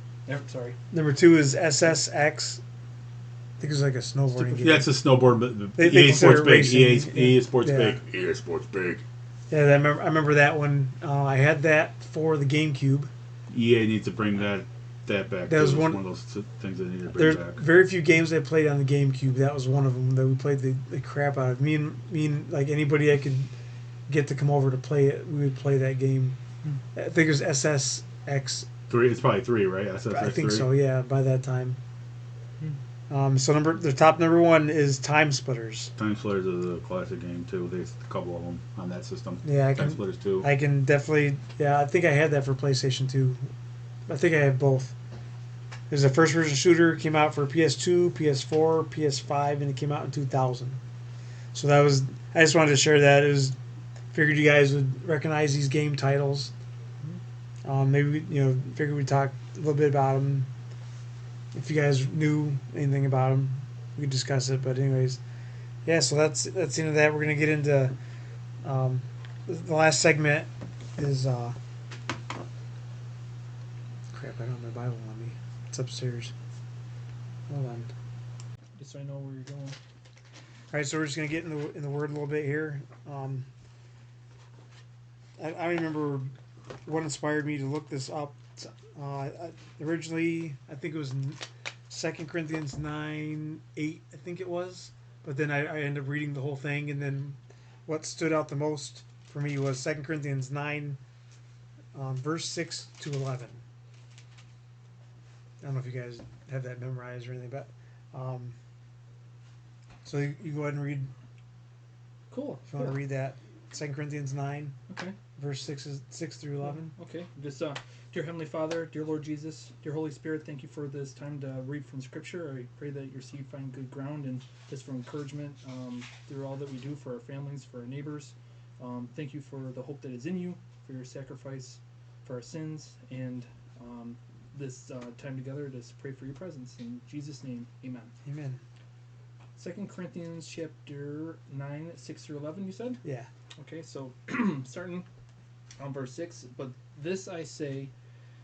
Sorry. Number 2 is SSX. I think it was like a snowboarding game. Yeah, it's a snowboard. But They EA Sports Big. racing. EA Sports Yeah. Big. EA Sports Big. Yeah, I remember that one. I had that for the GameCube. EA needs to bring that back. That was one one of those things they need to bring There's back. very few games I played on the GameCube. That was one of them that we played the crap out of. Me and like anybody I could get to come over to play it, we would play that game. I think it was SSX. 3. It's probably 3, right? SSX I think 3? so. Yeah, by that time. So the top number 1 is Time Splitters. Time Splitters is a classic game too. There's a couple of them on that system. Yeah, Time Splitters 2. I can definitely. Yeah, I think I had that for PlayStation 2. I think I have both. There's a first person shooter, came out for PS2, PS4, PS5, and it came out in 2000. So that was. I just wanted to share that. Figured you guys would recognize these game titles. Maybe figured we'd talk a little bit about them. If you guys knew anything about them, we could discuss it. But anyways, yeah. So that's the end of that. We're gonna get into the last segment is crap. I don't have my Bible on me. It's upstairs. Hold on. Just so I know where you're going. All right, so we're just gonna get in the word a little bit here. I remember what inspired me to look this up. Originally, I think it was 2 Corinthians 9:8. I think it was, but then I ended up reading the whole thing, and then what stood out the most for me was 2 Corinthians 9, verse 6 to 11. I don't know if you guys have that memorized or anything, but so you go ahead and read. Cool. If you want to read that, 2 Corinthians 9, Okay. verse 6 through 11. Okay. Just dear Heavenly Father, dear Lord Jesus, dear Holy Spirit, thank you for this time to read from Scripture. I pray that your seed find good ground and just for encouragement through all that we do for our families, for our neighbors. Thank you for the hope that is in you, for your sacrifice for our sins, and this time together to pray for your presence. In Jesus' name, amen. Amen. 2 Corinthians chapter 9, 6 through 11, you said? Yeah. Okay, so starting on verse 6, but this I say,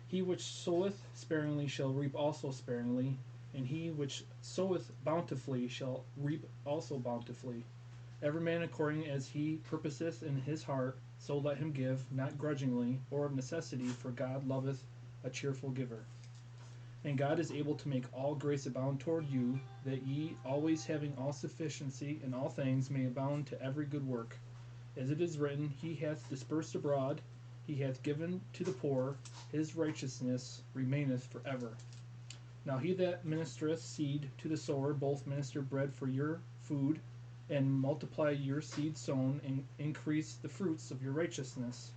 he which soweth sparingly shall reap also sparingly, and he which soweth bountifully shall reap also bountifully. Every man according as he purposeth in his heart, so let him give, not grudgingly, or of necessity, for God loveth a cheerful giver. And God is able to make all grace abound toward you, that ye, always having all sufficiency in all things, may abound to every good work. As it is written, he hath dispersed abroad, he hath given to the poor, his righteousness remaineth forever. Now he that ministereth seed to the sower, both minister bread for your food, and multiply your seed sown, and increase the fruits of your righteousness,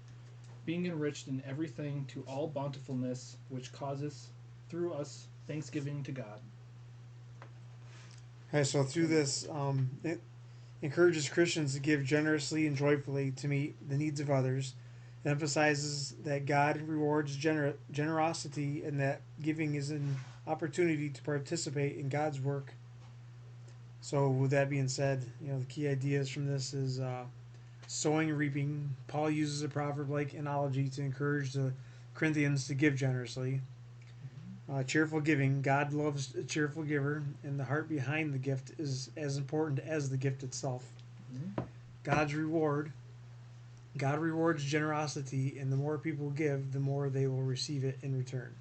being enriched in everything to all bountifulness, which causeth through us thanksgiving to God. Okay, so through this, it encourages Christians to give generously and joyfully to meet the needs of others. It emphasizes that God rewards generosity and that giving is an opportunity to participate in God's work. So with that being said, the key ideas from this is sowing and reaping. Paul uses a proverb-like analogy to encourage the Corinthians to give generously. Cheerful giving. God loves a cheerful giver, and the heart behind the gift is as important as the gift itself. Mm-hmm. God's reward. God rewards generosity, and the more people give, the more they will receive it in return.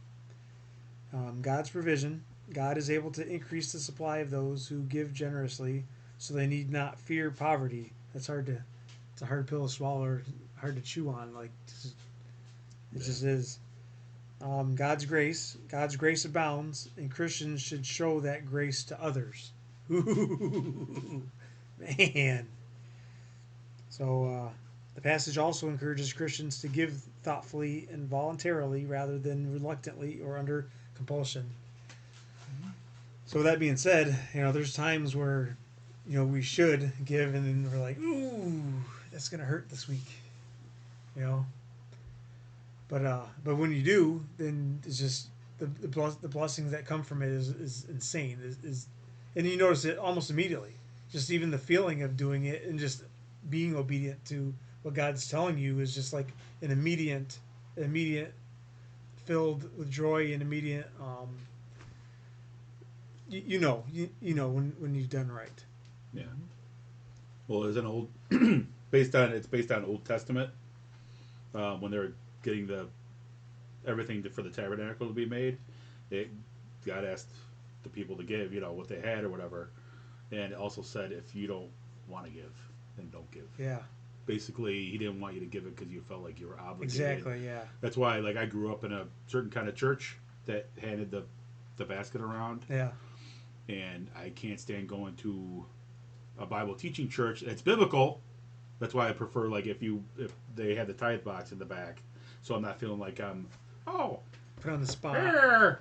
God's provision. God is able to increase the supply of those who give generously, so they need not fear poverty. It's a hard pill to swallow, or hard to chew on. It just is. God's grace abounds, and Christians should show that grace to others. Ooh, man. So the passage also encourages Christians to give thoughtfully and voluntarily rather than reluctantly or under compulsion. So with that being said, there's times where, we should give and then we're like, ooh, that's going to hurt this week, But when you do, then it's just the blessings that come from it is insane. And you notice it almost immediately. Just even the feeling of doing it and just being obedient to what God's telling you is just like an immediate filled with joy and immediate when you've done right. Yeah. Well, there's an old based on Old Testament when they were getting everything for the tabernacle to be made. God asked the people to give, what they had or whatever, and it also said if you don't want to give, then don't give. Yeah. Basically, he didn't want you to give it because you felt like you were obligated. Exactly. Yeah. That's why, I grew up in a certain kind of church that handed the basket around. Yeah. And I can't stand going to a Bible teaching church that's biblical. That's why I prefer if they had the tithe box in the back, so I'm not feeling like I'm put on the spot.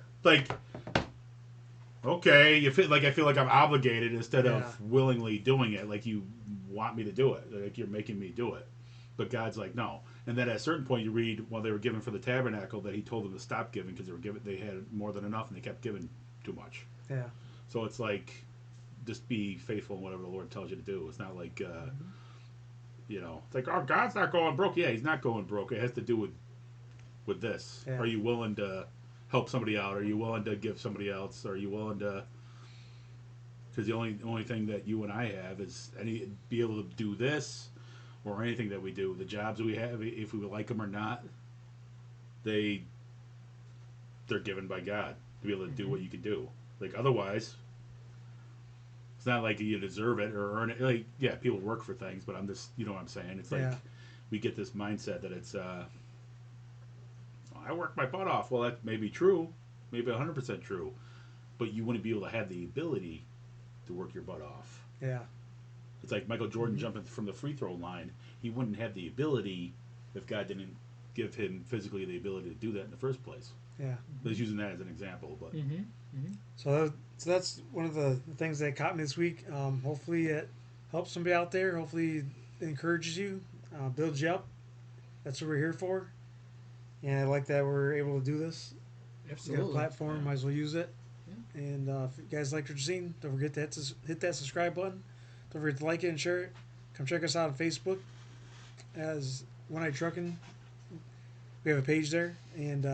Okay, I feel like I'm obligated instead of willingly doing it. Like you want me to do it, like you're making me do it. But God's like, no. And then at a certain point, you read while they were giving for the tabernacle that He told them to stop giving because they had more than enough and they kept giving too much. Yeah. So it's like, just be faithful in whatever the Lord tells you to do. It's not like, it's like, oh, God's not going broke. Yeah, He's not going broke. It has to do with this. Yeah. Are you willing to help somebody out? Are you willing to give somebody else? Are you willing to? Because the only thing that you and I have is be able to do this, or anything that we do. The jobs we have, if we like them or not, they're given by God to be able to do what you can do. Otherwise, it's not like you deserve it or earn it. People work for things, but I'm just, what I'm saying. It's we get this mindset that it's, I work my butt off. Well, that may be true, maybe 100% true, but you wouldn't be able to have the ability to work your butt off. Yeah. It's like Michael Jordan jumping from the free throw line. He wouldn't have the ability if God didn't give him physically the ability to do that in the first place. Yeah. I was using that as an example, but so that's one of the things that caught me this week. Hopefully it helps somebody out there. Hopefully it encourages you, builds you up. That's what we're here for. And I like that we're able to do this. Absolutely. We got a platform, might as well use it. Yeah. And if you guys like what you're seeing, don't forget to hit that subscribe button. Don't forget to like it and share it. Come check us out on Facebook as One Eye Trukin. We have a page there, and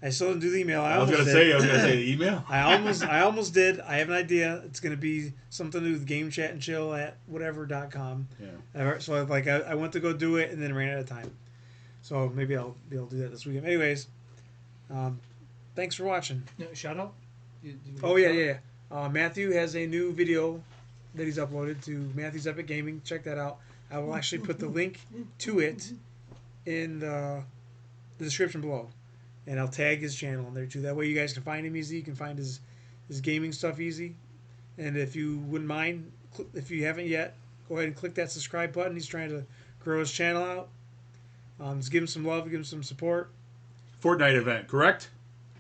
I still didn't do the email. I was gonna say the email. I almost did. I have an idea. It's gonna be something to do with Game+Chat+and Chill at whatever.com. Yeah. So I went to go do it and then ran out of time. So maybe I'll be able to do that this weekend. Anyways, thanks for watching. No, shout out. Yeah. Matthew has a new video that he's uploaded to Matthew's Epic Gaming. Check that out. I will actually put the link to it in the description below. And I'll tag his channel in there too. That way you guys can find him easy. You can find his gaming stuff easy. And if you wouldn't mind, if you haven't yet, go ahead and click that subscribe button. He's trying to grow his channel out. Just give him some love, give him some support. Fortnite event, correct?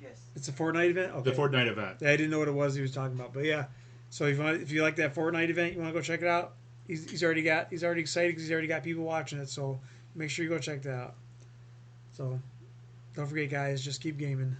Yes. It's a Fortnite event? Okay. The Fortnite event. Yeah, I didn't know what it was he was talking about. But yeah. So if you like that Fortnite event, you want to go check it out. He's already excited because he's already got people watching it. So make sure you go check that out. So don't forget, guys, just keep gaming.